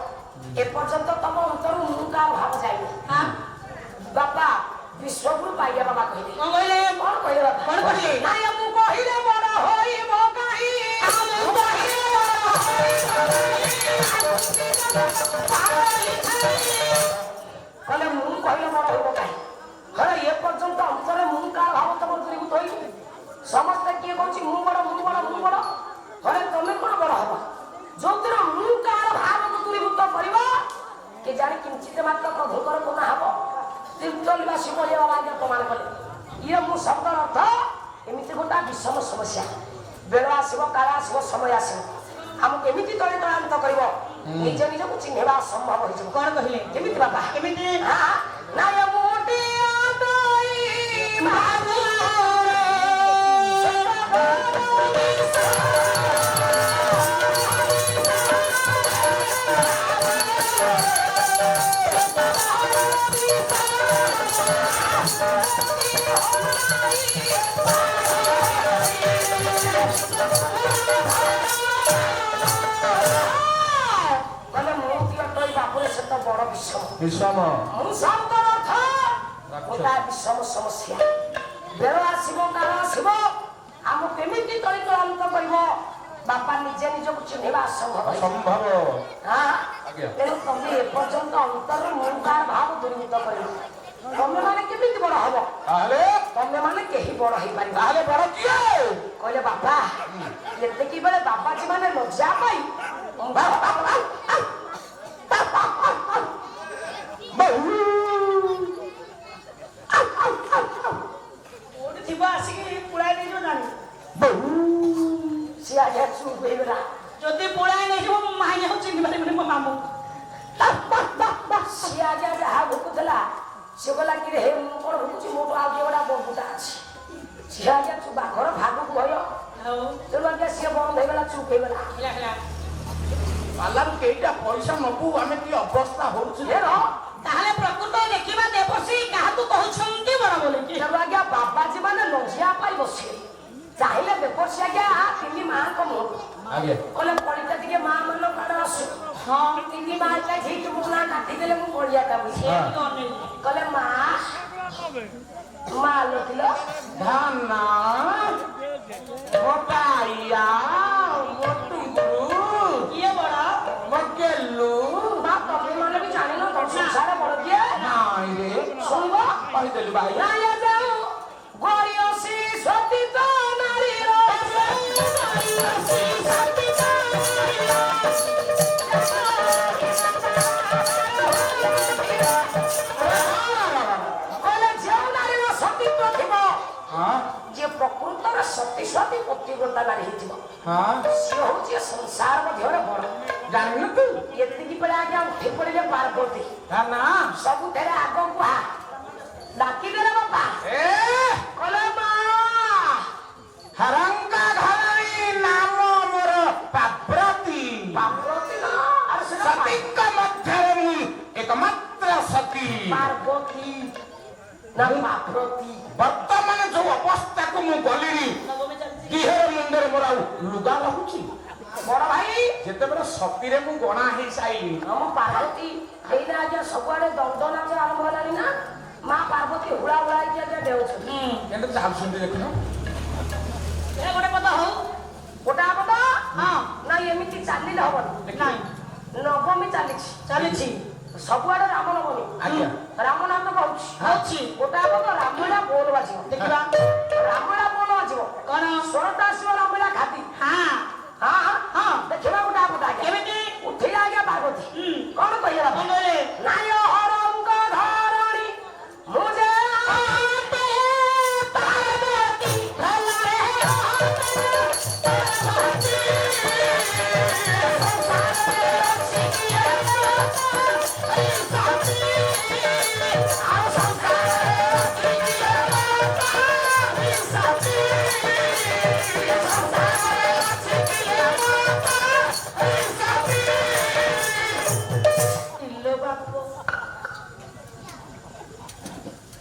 ଏପର୍ଯ୍ୟନ୍ତ ତମ ଅନ୍ତରୁ ମୁଁ କାହା ଭାବ ଯାଇନି। ବାପା ବିଶ୍ୱଗୁରୁ ପାଇଆ ବାବା କହିଲେ। କଣ କହିଲେ ବାପା? କଣ କହିଲେ? ନାଇଁ ମୁଁ କହିଲେ ବଡ ହୋଇବ କାହିଁ, କହିଲେ ମୁଁ କହିଲେ ବଡ ହୋଇବ କାହିଁ? ହରେ ଏପର୍ଯ୍ୟନ୍ତ ଅନ୍ତରେ ମୁଁ କାହା ଭାବ ତମ ଦୂରୀଭୂତ ହୋଇନି। ସମସ୍ତେ କିଏ କହୁଛି ମୁଁ ବଡ। ହରେ ତମେ କଣ ବଡ ହବ? ଯୋଉଦିନ ମୁଁ କାହାର ଭାବକୁ ଦୂରୀଭୂତ କରିବ କି ଜାଣି କିଞ୍ଚିତ ମାତ୍ର ପ୍ରଭୁଙ୍କର ପୁନା ହବ। ତୀର୍ଥନିବାସୀ ବଳିଆ ଆଜ୍ଞା ପ୍ରମାଣ କଲେ। ଇଏ ମୁଁ ଶବ୍ଦର ଅର୍ଥ ଏମିତି ଗୋଟା ବିଷମ ସମସ୍ୟା। ବେଳ ଆସିବ, କାଳ ଆସିବ, ସମୟ ଆସିବ, ଆମକୁ ଏମିତି ତଳିତଳାନ୍ତ କରିବ ନିଜ ନିଜକୁ ଚିହ୍ନିବା ଅସମ୍ଭବ ହେଇଯିବ। କଣ କହିଲେ? କେମିତି ବାପା? କେମିତି? ନାଇଁ କହିଲେ ମୁଁ ଦିଅ ତୋଇ ବାପୁରେ ସେ ତ ବଡ ବିଷମ ବିଷମ ମୁଁ ଶବ୍ଦର ଅର୍ଥ ଗୋଟା ବିଷମ ସମସ୍ୟା ବେଳ ଆସିବ କାଳ ଆସିବ ଆମ କେମିତି ତଳିତଳାନ୍ତ କରିବ ବାପା ନିଜେ ନିଜକୁ ଚିହ୍ନିବା ଅସମ୍ଭବ ଅସମ୍ଭବ। ଆଜ୍ଞା। ତେଣୁ ତମେ ଏପର୍ଯ୍ୟନ୍ତ ଅନ୍ତର ମନକାର ଭାବ ଦୂରୀଭୂତ କରିବ ତମେ ମାନେ କେମିତି ବଡ ହବ ତାହେଲେ ତମେ ମାନେ କେହି ବଡ ହେଇପାରିବ ତାହେଲେ ବଡ କିଏ? କହିଲେ ବାପା ଏତିକି ବେଳେ ବାବାଜୀ ମାନେ ଲଜ୍ଜା ପାଇ କୋଉଠି ଥିବ ଆସିକି ପୁଳାଇ ନେଇଯିବ ଜାଣି ସିଏ ଆଜ୍ଞା ଚୁପ୍ ହେଇଗଲା ଯଦି ପୁଳାଇ ନେଇଯିବ ମୋ ମାଇଁ ଆଉ ଚିହ୍ନି ପାରିବନି ମୋ ମାମୁଁ ସିଏ ଆଜ୍ଞା ଯାହା ଭୁକୁଥିଲା ସିଏ କହିଲା କି ହେ ମୁଁ କଣ ଭୁକୁଛି ମୋଠୁ ଆଉ କିଏ ଗୋଟା ବବୁଟା ଅଛି ସିଏ ଆଜ୍ଞା ବାଘର ଭାଗକୁ ଭୟ ତେଣୁ ଆଜ୍ଞା ସିଏ ବନ୍ଦ ହେଇଗଲା ଚୁପ୍ ହେଇଗଲା ପାଲାରୁ କେଇଟା ପଇସା ନବୁ ଆମେ କି ଅବସ୍ଥା ହଉଛି ତାହେଲେ ପ୍ରକୃତ ଦେଖିବା ଦେବଶ୍ରୀ କାହାକୁ କହୁଛନ୍ତି ବଡ ବୋଲି ତେଣୁ ଆଜ୍ଞା ବାବାଜୀ ମାନେ ଲଜିଆ ପାଇ ବସିଲେ ଚାହିଁଲେ ଦେବଶ୍ରୀ ଆଜ୍ଞା ତିନି ମାଙ୍କ ମୁହଁକୁ ଆଜ୍ଞା କହିଲେ ପଳିଟା ଟିକେ ମା ମାନ କାଡ ଆସୁ ହଁ ତିନି ମା ଠିକ ମୋ ନା କାଟିଦେଲେ ମୁଁ ପଡିଆ କାମୁଛି କହିଲେ ମା ମା ଲୋକିଲ ଧାନ ମୋଟାଇଆ ମୋଟୁରୁ କିଏ ବଡ ମକେଲୁ ମା ତମେ ମାନେ ବି ଜାଣିନ ତମ ସଂସାର ବଡ କିଏ ନାଇଁ ରେ ଶୁଣିବ କହିଦେଲୁ ଭାଇ ନାଇଁ ଯାଉ ଗରିୟସୀ ସତୀତ ନାରୀର যে প্রকৃতর সতী সতী পতিব্রতা নারী হয়েছিল সে হচ্ছে সংসার মধ্যে বড় জানিনু তু এতিকি বেড়ে আগে উঠি পড়িলে পার্বতী না ସବୁଥିରେ ଆଗକୁ ଡାକିଦେଲେ ବାପା କହିଲେ ମା ହରଙ୍କା ଘରଣୀ ନାମ ମୋର ପାର୍ବତୀ ପାର୍ବତୀ ନା ଆରେ ସେଟା ସତୀଙ୍କ ମଧ୍ୟରେ ମୁଁ ଏକମାତ୍ର ସତୀ ପାର୍ବତୀ ନା ପାର୍ବତୀ ବର୍ତ୍ତମାନ ଯୋଉ ଅବସ୍ଥାକୁ ମୁଁ ଗଲିଣି ଦିହର ମୁଣ୍ଡରେ ମୋର ଆଉ ଲୁଗା ରହୁଛି ବଡ ଭାଇ ଯେତେବେଳେ ସତୀରେ ମୁଁ ଗଣା ହେଇସାଇଲି ଆମ ପାର୍ବତୀ ଏଇନା ଆଜ୍ଞା ସବୁଆଡେ ଦଣ୍ଡ ନାଚ ଆରମ୍ଭ ହେଲାଣି ନା ମା ପାର୍ବତୀ ହୁଳା ହୁଳା ହେଇକି ଆଜ୍ଞା ଡେଉଛନ୍ତି କେମିତି ଚାଲୁଛନ୍ତି ଦେଖିନ ଗୋଟେ ପଦ ହଉ ଗୋଟା ପଦ ହଁ ନାଇଁ ଏମିତି ଚାଲିଲେ ହବନି ନାଇଁ ନବମୀ ଚାଲିଛି ସବୁଆଡେ ରାମ ନବମୀ ଆଜ୍ଞା ରାମ ନାମ ହଉଛି ଗୋଟା ପଦ ରାମଳା ବୋଲ ବାଜିବ ଦେଖିବା ରାମଳା ବୋଲ ବାଜିବ କଣ ସ୍ୱରଟା ଆସିବ ରାମଳା ଖାତି ହଁ ଦେଖିବା ଗୋଟା ପଦ କେମିତି ଉଠିଲା ଆଜ୍ଞା ପାର୍ବତୀ କଣ କହିଲା ନାୟ ହରଙ୍କ ଧରଣୀ ମୁଁ ଯେ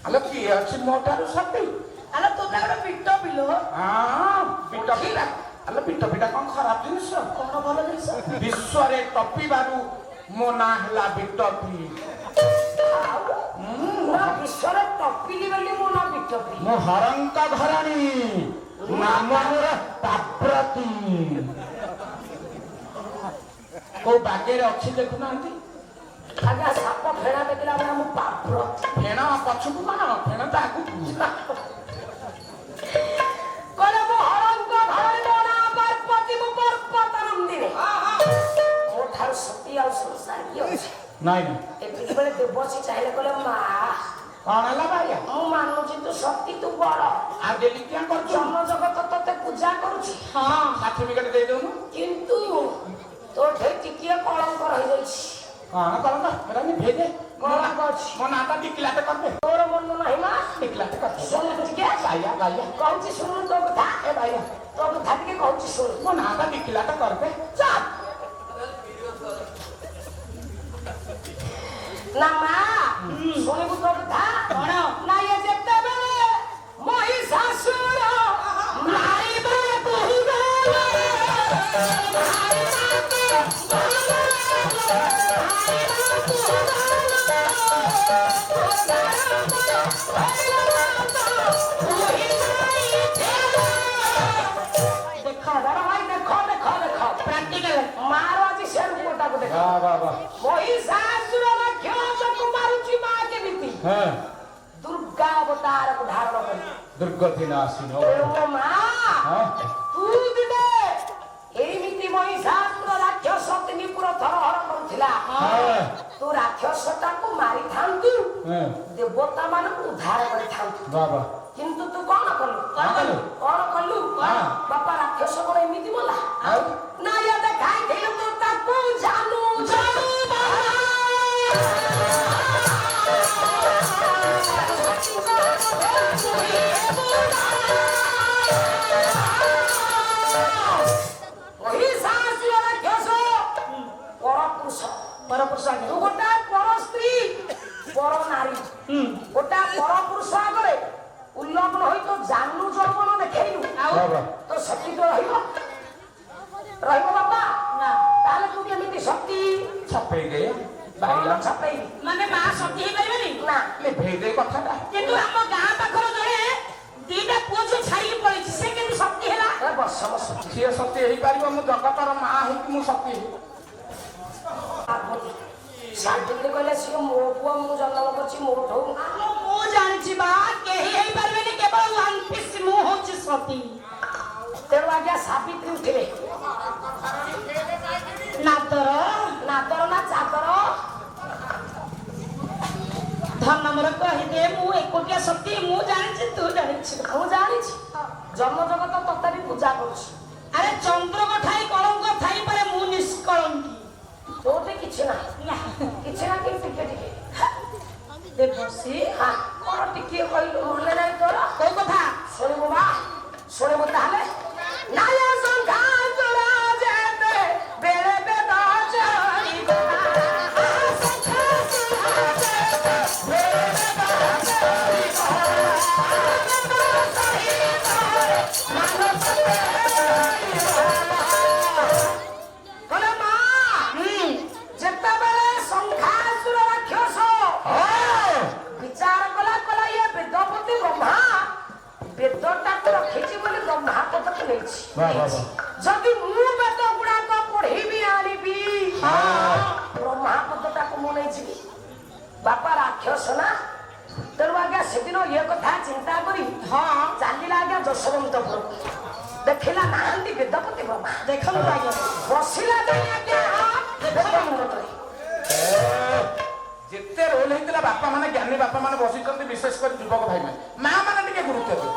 ଆଲୋ କିଏ ଅଛି ମୋ ଠାରୁ ସତୀ ଆଲୋ ତୁ ତ ଗୋଟେ ପିଟ ପିଲୋ ପିଠ ପିଠା ଆଲୋ ପିଠ ପିଠା କଣ ଖରାପ ଜିନିଷ କଣ ଭଲ ଜିନିଷ ବିଶ୍ୱରେ ଟପିବାରୁ ମୋ ନାଁ ହେଲା ବିଟପି ବିଶ୍ୱରେ ଟପିଲି ବୋଲି ମୋ ନାଁ ବିଟପି ମୁଁ ହରଙ୍କ ଘରଣୀ ନାମ ମୋର ପାର୍ବତୀ କୋଉ ବାଗେରେ ଅଛି ଦେଖୁନାହାନ୍ତି ଆଜ୍ଞା ସାପ ଫେଣା ଦେଖିଲା ବେଳେ ମୁଁ ପାର୍ବତୀ ଫେଣ ପଛକୁ କଣ ଫେଣ ତ ଆଗକୁ କହିଲେ ମୁଁ ହରଙ୍କ ଘରଣୀ ମୋ ନାଁ ପାର୍ବତୀ ମୁଁ ପର୍ବତ ନନ୍ଦିନୀ ମୋ ଠାରୁ ସତୀ ଆଉ ସଂସାର କିଏ ଅଛି ନାଇଁ ଏତିକି ବେଳେ ଦେବଶ୍ରୀ ଚାହିଁଲେ କହିଲେ ମା କଣ ହେଲା ଭାଇଆ ମୁଁ ମାନୁଛି ତୁ ସତୀ ତୁ ବଡ ଆଉ ଡେଲି କିଆ କରୁଛୁ ଜନ୍ମ ଜଗତ ତତେ ପୂଜା କରୁଛି ସାର୍ଟିଫିକେଟ ଦେଇଦଉନୁ କିନ୍ତୁ ତୋଠେ ଟିକିଏ କଳଙ୍କ ରହିଯାଇଛି କଣ କଣ ଏଟା ଭେଜେ କଳଙ୍କ ଅଛି ମୋ ନାଁଟା ଟିକିଲାଟେ କରିଦେ ତୋର ମନ ନାହିଁ ମା ଟିକିଲାଟେ କରିଦେ ଶୁଣୁ ଟିକେ ଗାଇଆ ଗାଇଆ କହୁଛି ଶୁଣୁ ତୋ କଥା ଏ ଭାଇଆ ତୋ କଥା ଟିକେ କହୁଛି ଶୁଣୁ ମୋ ନାଁଟା ଟିକିଲାଟେ କରିଦେ ଚାପ ନା ମା ଶୁଣିବୁ ତୋ କଥା କଣ ନା ଇଏ ଯେତେବେଳେ ମହିଷ ଦେଖ ବଡ ଭାଇ ଦେଖ ଦେଖ ଦେଖ ପ୍ରାକ୍ଟିକାଲ ମାର ଆଜି ସେ ରୂପଟାକୁ ଦେଖ ବାଃ ବାଃ ବାଃ ମହିଷାସୁର ରାକ୍ଷସକୁ ମାରୁଛି ମା କେମିତି ହଁ ଦୁର୍ଗା ଅବତାରକୁ ଧାରଣ କରି ଦୁର୍ଗତି ନାଶିନ ତେଣୁ ମା ହଁ ତୁ ଦିନେ ଏମିତି ମହିଷାସୁର ରାକ୍ଷସ ତିନି ପୁର ଧରହର କରୁଥିଲା ହଁ ତୁ ରାକ୍ଷସଟାକୁ ମାରିଥାନ୍ତୁ ହଁ ଦେବତା ମାନଙ୍କୁ ଉଦ୍ଧାର କରିଥାନ୍ତୁ ବାଃ ବାଃ କିନ୍ତୁ ତୁ କଣ କଲୁ କଣ କଲୁ ହଁ। ବାପା ରାକ୍ଷସ କଣ ଏମିତି ମଲା ଆଉ ନା ଇଏ ଦେଖାଇଥିଲୁ ତୁ ତାକୁ ଜାନୁ ଜାନୁ ମହିଷାସୁର ରାକ୍ଷସ ପରପୁରୁଷ ତୁ ଗୋଟା ପର ସ୍ତ୍ରୀ ପର ନାରୀ ଗୋଟା ପରପୁରୁଷ ଆଗରେ ଉଲ୍ଲଗ୍ନ ହୋଇ ତ ଜାନୁ ଯୌବନ ଦେଖେଇଲୁ ବାଃ ବାଃ ତ ସତୀ ତ ରହିବ ରହିବ ବାପା ନା ତାହେଲେ ତୁ କେମିତି ସତୀ ଛପେଇ ଦେ କଣ ବାଇଲା ଛପେଇବି ମାନେ ମା ସତୀ ହେଇପାରିବନି ନା ଲିଭେଇ ଦେ କଥାଟା କିନ୍ତୁ ଆମ ଗାଁ ପାଖର ଜଣେ ଦିଟା ପୁଅ ଝିଅ ଛାଡିକି ପଳେଇଛି ସେ କେମିତି ସତୀ ହେଲା ଏ ବସ ବସ ସିଏ ସତ୍ୟ ହେଇପାରିବ ମୁଁ ଜଗତର ମା ହେଇକି ମୁଁ ସତ୍ୟ ହେବି ସାବିତ୍ରୀ କହିଲେ ସିଏ ମୋ ପୁଅ ମୁଁ ଜନ୍ମ କରିଛି ମୋଠୁ ମୁଁ ଜାଣିଛି ବା କେହି ହେଇପାରିବେନି କେବଳ ୱାନ୍ ପିସ୍ ମୁଁ ହଉଛି ସତୀ ତେଣୁ ଆଜ୍ଞା ସାବିତ୍ରୀ ଉଠିଲେ ନାଦର ନାଦର ନା ଚାଦର ଧନ ମୋର କହିଦେ ମୁଁ ଏକୁଟିଆ ସତୀ ମୁଁ ଜାଣିଛି ତୁ ଜାଣିଛୁ ମୁଁ ଜାଣିଛି ଜନ୍ମ ଜଗତ ତତେ ବି ପୂଜା କରୁଛି ଆରେ ଚନ୍ଦ୍ରକ ଠାଇ କଳଙ୍କ ଥାଇପାରେ ମୁଁ ନିଷ୍କଳଙ୍କୀ ତୋଠି କିଛି ନାହିଁ କିଛି ନା କିନ୍ତୁ ଟିକେ ଟିକେ ଦେବସୀ ହଁ କଣ ଟିକେ କହିଲୁ ମନେ ନାହିଁ ତୋର କୋଉ କଥା ଶୁଣିବୁ ବା ଶୁଣିବୁ ତାହେଲେ ନାୟ ସଂଘା ଜୋଡ଼ା ଯେତେ ବେଳେ ବେଦ ଚଳିବ ସଂଘା ଜୋଡ଼ା ଯେତେ ବେଳେ ବେଦ ଚଳିବ କଲେ ମା ଯେତେବେଳେ ସଂଘାସୁର ରାକ୍ଷସ ବିଚାର କଲା କଲା ଇଏ ବେଦପତି ବ୍ରହ୍ମା ବେଦଟାକୁ ରଖିଛି ବୋଲି ବ୍ରହ୍ମା ପଦକୁ ନେଇଛି ବାଃ ବାଃ ବାଃ ଯଦି ମୁଁ ବେଦ ଗୁଡାକ ପଢିବି ଆଣିବି ବ୍ରହ୍ମା ପଦଟାକୁ ମୁଁ ନେଇଯିବି ବାପା ରାକ୍ଷସ ନା ତେଣୁ ଆଜ୍ଞା ସେଦିନ ଇଏ କଥା ଚିନ୍ତା କରି ଚାଲିଲା ଆଜ୍ଞା ଯଶୋବନ୍ତପୁରକୁ ଦେଖିଲା ନାହାନ୍ତି ବେଦପତି ବ୍ରହ୍ମା ଦେଖନ୍ତୁ ଆଜ୍ଞା ବସିଲା ଯାଇ ଆଜ୍ଞା ବେଦ ମୁଣ୍ଡରେ ଯେତେ ରୋଲ ହେଇଥିଲା ବାପା ମାନେ ଜ୍ଞାନୀ ବାପା ମାନେ ବସିଛନ୍ତି ବିଶେଷ କରି ଯୁବକ ଭାଇ ମାନେ ମା ମାନେ ଟିକେ ଗୁରୁତ୍ୱ ଦିଅ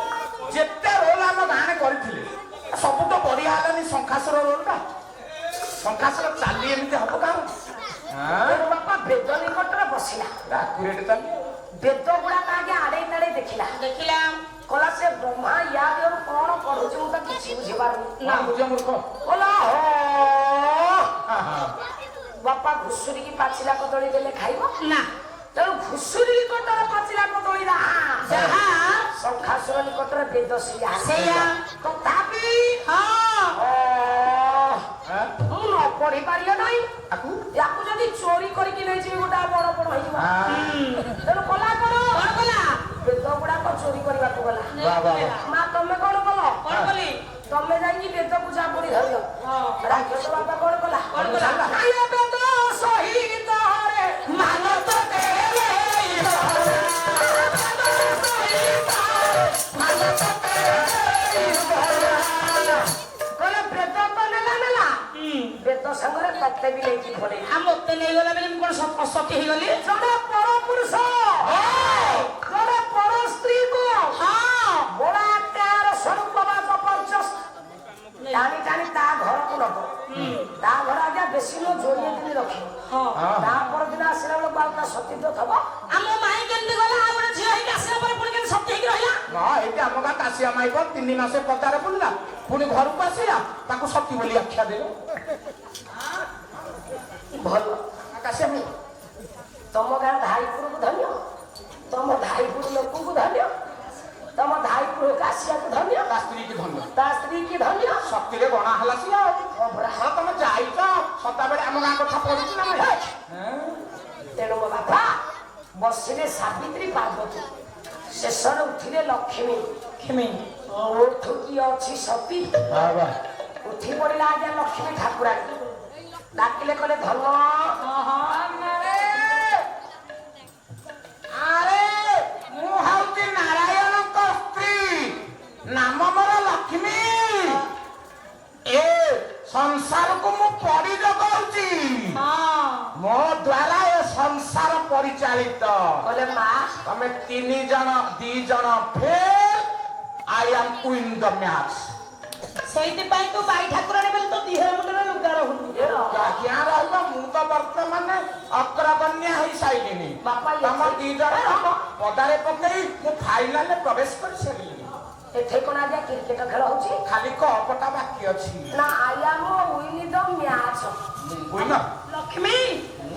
ଯେତେ ରୋଲ ଆମ ଗାଁରେ କରିଥିଲେ ସବୁ ତ ବଢିଆ ହେଲାନି ଶଙ୍ଖାସୁର ରୋଲଟା ଶଙ୍ଖାସୁର ଚାଲି ଏମିତି ହବ କାହାର ତେଣୁ ବାପା ବେଦ ନିକଟରେ ବସିଲା ଆକୁରେଟ ଚାଲି ବେଦ ଗୁଡାକ ଆଜ୍ଞା ଆଡେଇ ତାଡେଇ ଦେଖିଲା ଦେଖିଲା କହିଲା ସେ ବ୍ରହ୍ମା ୟା ଦେହରୁ କଣ ପଢୁଛି ମୁଁ ତ କିଛି ବୁଝିପାରୁନି ନା ବୁଝ ମୂର୍ଖ କହିଲା ବାପା ଘୁଷୁରିକି ପାଚିଲା କଦଳୀ ଦେଲେ ଖାଇବ ନା ତେଣୁ ଘୁଷୁରି ନିକଟରେ ପାଚିଲା କଦଳୀ ନା ଯାହା ଶଙ୍ଖାସୁର ନିକଟରେ ବେଦ ସେଇଆ ତଥାପି ହଁ ମୁଁ ନ ପଢି ପାରିଲେ ନାହିଁ ଆକୁ ୟାକୁ ଯଦି ଚୋରି କରିକି ନେଇଯିବି ଗୋଟା ବଡ ବଡ ହେଇଯିବ ତେଣୁ କଲା କଣ କଣ କଲା ବେଦ ଗୁଡାକ ଚୋରି କରିବାକୁ ଗଲା ବାଃ ବାଃ ବାଃ ମା ତମେ କଣ କଲ କଣ କଲି ତମେ ଯାଇକି ବେଦକୁ ଜାବୁଡି ଧରିଲ ରାକ୍ଷସ ବାପା କଣ କଲା କଣ କଲା? ଆଏ ବେଦ ସହିତରେ ମାନତ ଦେଲେ କହିଲେ ବେଦ ତ ନେଲା ବେଦ ସାଙ୍ଗରେ ତତେ ବି ନେଇକି ପଡେ ଆଉ ମତେ ନେଇଗଲା ବୋଲି ମୁଁ କଣ ସତୀ ହେଇଗଲି ଜଣେ ପର ପୁରୁଷ ଜଣେ ପର ସ୍ତ୍ରୀକୁ ବଳାତ୍କାର ସ୍ୱରୂପ ବା ଜବରଦସ୍ତ টানি টানি তা ঘরକୁ নব ତା ଘର ଆଜ୍ଞା ବେଶୀ ନ ଯୋଡ଼ିଏ ଦିନ ରଖିବ ତା ପରଦିନ ଆସିଲା ବେଳକୁ ଆଉ ତା ସତୀତ୍ୱ ଥବ ଆମ ମାଇ କେମିତି ଗଲା ଆଉ ଗୋଟେ ଝିଅ ହେଇକି ଆସିଲା ପରେ ପୁଣି କେମିତି ସତୀ ହେଇକି ରହିଲା ହଁ ଏଇଠି ଆମ ଗାଁ କାଶିଆ ମାଇବ 3 ମାସ ପଦାରେ ବୁଲିଲା ପୁଣି ଘରକୁ ଆସିଲା ତାକୁ ସତୀ ବୋଲି ଆଖ୍ୟା ଦେଲେ ଭଲ କାଶିଆ ମାଇ ତମ ଗାଁ ଧାଇପୁରକୁ ଧନ୍ୟ ତମ ଧାଇପୁର ଲୋକଙ୍କୁ ଧନ୍ୟ ତମ ଧାଇ ପୁଅକୁ ଆସିବାକୁ ଧନ୍ୟ ତା ସ୍ତ୍ରୀ କି ଧନ୍ୟ ତା ସ୍ତ୍ରୀ କି ଧନ୍ୟ ଶକ୍ତିରେ ଗଣା ହେଲା ସିଏ ଆଉ ଅଭରା। ହଁ ତମେ ଯାଇଛ ସଦାବେଳେ ଆମ ଗାଁ କଥା ପଢୁଛୁ ନା ନାଇଁ? ତେଣୁ ମୋ ବାପା ବସିଲେ ସାବିତ୍ରୀ ପାର୍ବତୀ ଶେଷରେ ଉଠିଲେ ଲକ୍ଷ୍ମୀ କ୍ଷମେ ମୋଠୁ କିଏ ଅଛି ସତୀ ଉଠି ପଡିଲା ଆଜ୍ଞା ଲକ୍ଷ୍ମୀ ଠାକୁରାଣୀ ଡାକିଲେ କହିଲେ ଧନ ଆରେ ମୁଁ ହଉଛି ନାରାୟଣଙ୍କ ସ୍ତ୍ରୀ ନାମ ମୋର ଲକ୍ଷ୍ମୀ ଏ ସଂସାରକୁ ମୁଁ ପରି ଜଗଉଛି ମୋ ଦ୍ୱାରା ଏ ସଂସାର ପରିଚାଳିତ କହିଲେ ମା ତମେ 3 ଜଣ 2 ଜଣ fail I am win the match ସେଇଥିପାଇଁ ତୁ ବାଇ ଠାକୁରାଣୀ ବୋଲି ତ ଦିହର ମୁଣ୍ଡରେ ଲୁଗା ରହୁନି ଆଜ୍ଞା ରହିବ ମୁଁ ତ ବର୍ତ୍ତମାନ ଅଗ୍ରଗଣ୍ୟ ହେଇସାରିଲିଣି ବାପା, ତମ 2 ଜଣ ପଦାରେ ପକେଇ ମୁଁ ଫାଇନାଲରେ ପ୍ରବେଶ କରିସାରିଲିଣି ଏଠି କଣ ଆଜ୍ଞା କ୍ରିକେଟ ଖେଳ ହଉଛି ଖାଲି କପଟା ବାକି ଅଛି ନା ଆଇ ଆମ win the match win Lakshmi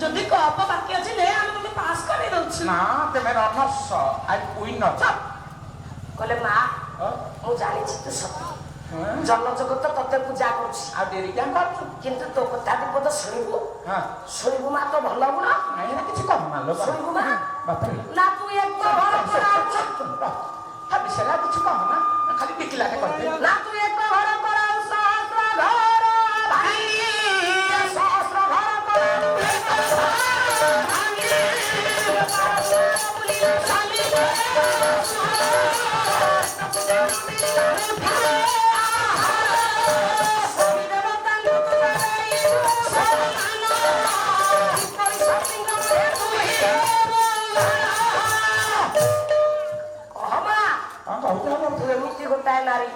ଯଦି କପ ବାକି ଅଛି ନେ ଆମେ ତତେ ପାସ୍ କରି ଦଉଛୁ ନା ତେମେ ରନର୍ସ ଆଇ ୱିନର କହିଲେ ମା ମୁଁ ଜାଣିଛି ତୁ ସତ ଜନ ଜଗତ ତତେ ପୂଜା କରୁଛି ଆଉ ଡେରି କାଁ କରୁଛୁ କିନ୍ତୁ ତୋ କଥା ବିପଦ ଶୁଣିବୁ ହଁ ଶୁଣିବୁ ମା ତ ଭଲ ଗୁଣ ନାଇଁ ନା କିଛି କହୁନା ଲୋ ଶୁଣିବୁ ମା ବାପରେ ନା ତୁ ଏକ ଘର କରାଉଛୁ ତା ବିଷୟରେ ଆଉ କିଛି କହୁନା ଖାଲି ଟିକିଲାଟେ କରିଦେ ନା ତୁ ଏକ ଘର କରାଉ ସହସ୍ର ଘର ଭାଇ ସହସ୍ର ଘର କରାଉ ଏମିତି ଗୋଟାଏ ନାରୀ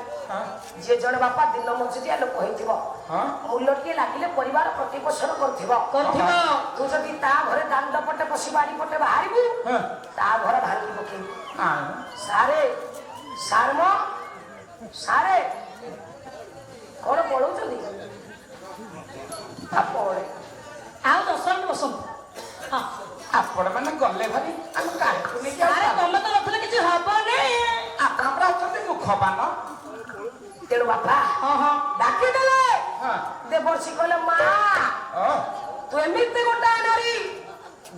ଯିଏ ଜଣେ ବାପା ଦିନ ମଜୁରିଆ ଲୋକ ହେଇଥିବ ମୂଲଟିଏ ଲାଗିଲେ ପରିବାର ପ୍ରତିପୋଷଣ କରୁଥିବ ତୁ ଯଦି ତା ଘରେ ଦାଣ୍ଡ ପଟେ ବସି ବାଡି ପଟେ ବାହାରିବୁ ତା ଘର ଭାଙ୍ଗି ପକେଇବୁ ସାରେ ସାରମ ସାରେ କଣ ପଢଉଛନ୍ତି ପଢେ ଆଉ 10 ମିନିଟ୍ ବସନ୍ତୁ ହଁ ଆପଣ ମାନେ ଗଲେ ଭାରି ଆମେ କାହାକୁ ନେଇକି ଆରେ ତମେ ତ ନଥିଲେ କିଛି ହବନି ଆପଣ ପୁରା ଅଛନ୍ତି ମୁଖପାନ ତେଣୁ ବାପା ଡାକିଦେଲେ ଦେବର୍ଷି କହିଲେ ମା ତୁ ଏମିତି ଗୋଟାଏ ନାରୀ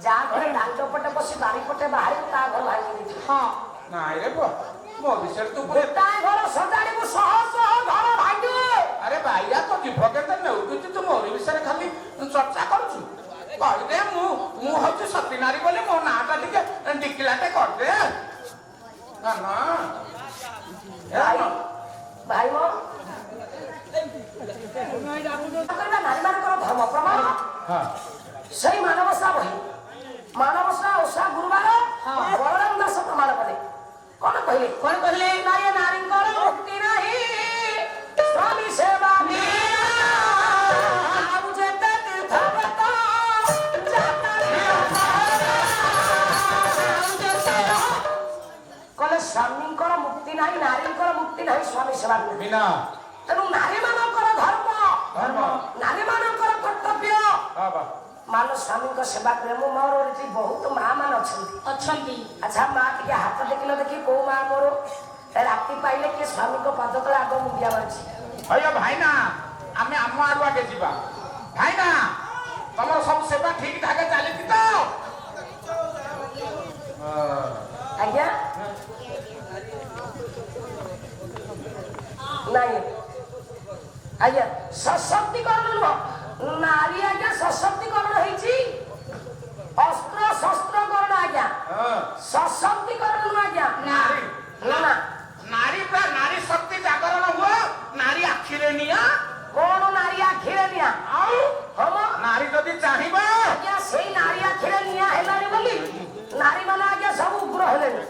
ଯାହା ଘରେ ଦାଣ୍ଡ ପଟେ ବସି ବାରି ପଟେ ବାହାରିବୁ ତା ଘର ଭାଙ୍ଗି ଦେଇଛୁ ନାଇଁ ରେ ପୁଅ ମୋ ବିଷୟରେ ତୁ ଗୋଟାଏ ଘର ସଜାଡ଼ିବୁ ଶହ ଶହ ଘର ଭାଙ୍ଗିବୁ ଆରେ ବାଇଆ ତ ଜୀବ କେତେ ନେଉଛୁ ତୁ ମୋରି ବିଷୟରେ ଖାଲି ଚର୍ଚ୍ଚା କରୁଛୁ କହିଦେ ମୁଁ ହଉଛି ସତୀ ନାରୀ ବୋଲି ମୋ ନାଁଟା ଟିକେ ଟିକିଲାଟେ କରିଦେ ନା ଭାଇ ମୋ ନାରୀମାନଙ୍କର ଧର୍ମ ପ୍ରମାଣ ସେଇ ମାନବସା ବହି ମାନବସା ଓଷା ଗୁରୁବାର ବଳରାମ ଦାସ ପ୍ରମାଣ କଲେ କଣ କହିଲେ ନାରୀ ନାରୀଙ୍କର ମୁକ୍ତି ନାହିଁ ସ୍ୱାମୀ ସେବା ଆଉ ଯେତେ ତୀର୍ଥବ୍ରତ କଲେ ସ୍ୱାମୀଙ୍କର ମୁକ୍ତି ନାହିଁ ନାରୀଙ୍କର ମୁକ୍ତି ନାହିଁ ସ୍ୱାମୀ ସେବା ବିନା ତେଣୁ ନାରୀମାନଙ୍କର ଧର୍ମ ନାରୀମାନଙ୍କର କର୍ତ୍ତବ୍ୟ ମାନ ସ୍ୱାମୀଙ୍କ ସେବା କରେ ମୁଁ ମୋର ଏଠି ବହୁତ ମା ମାନେ ଅଛନ୍ତି ଆଚ୍ଛା ମା ଟିକେ ହାତ ଦେଖିଲ ଦେଖି କୋଉ ମା ମୋର ରାତି ପାଇଲେ କିଏ ସ୍ୱାମୀଙ୍କ ପାଦ ତଳେ ଆଗ ମୁଣ୍ଡିଆ ମାରିଛି ଅಯ್ୟ ଭାଇନା ଆମେ ଆମ ଆଡୁ ଆଗେ ଯିବା ଭାଇନା ତମର ସବୁ ସେବା ଠିକ ଠାକ ଚାଲିଛି ତ ଆଜ୍ଞା ନାଇଁ ଆଜ୍ଞା ସଶକ୍ତିକରଣ ନୁହଁ ନାରୀ ଆଜ୍ଞା ସଶକ୍ତିକରଣ ହେଇଛି ଅସ୍ତ୍ର ଶସ୍ତ୍ରକରଣ ଆଜ୍ଞା ସଶକ୍ତିକରଣ ନୁହଁ ଆଜ୍ଞା ନା ନାରୀ ଶକ୍ତି ଜାଗରଣ ହୁଅ ନାରୀ ଆଖିରେ ନିଆ କଣ ନାରୀ ଆଖିରେ ନିଆଁ ଆଉ ହମ ନାରୀ ଯଦି ଚାହିଁବ ଆଜ୍ଞା ସେଇ ନାରୀ ଆଖିରେ ନିଆଁ ହେଲାଣି ବୋଲି ନାରୀ ମାନେ ଆଜ୍ଞା ସବୁ ଉଗ୍ର ହେଲେଣି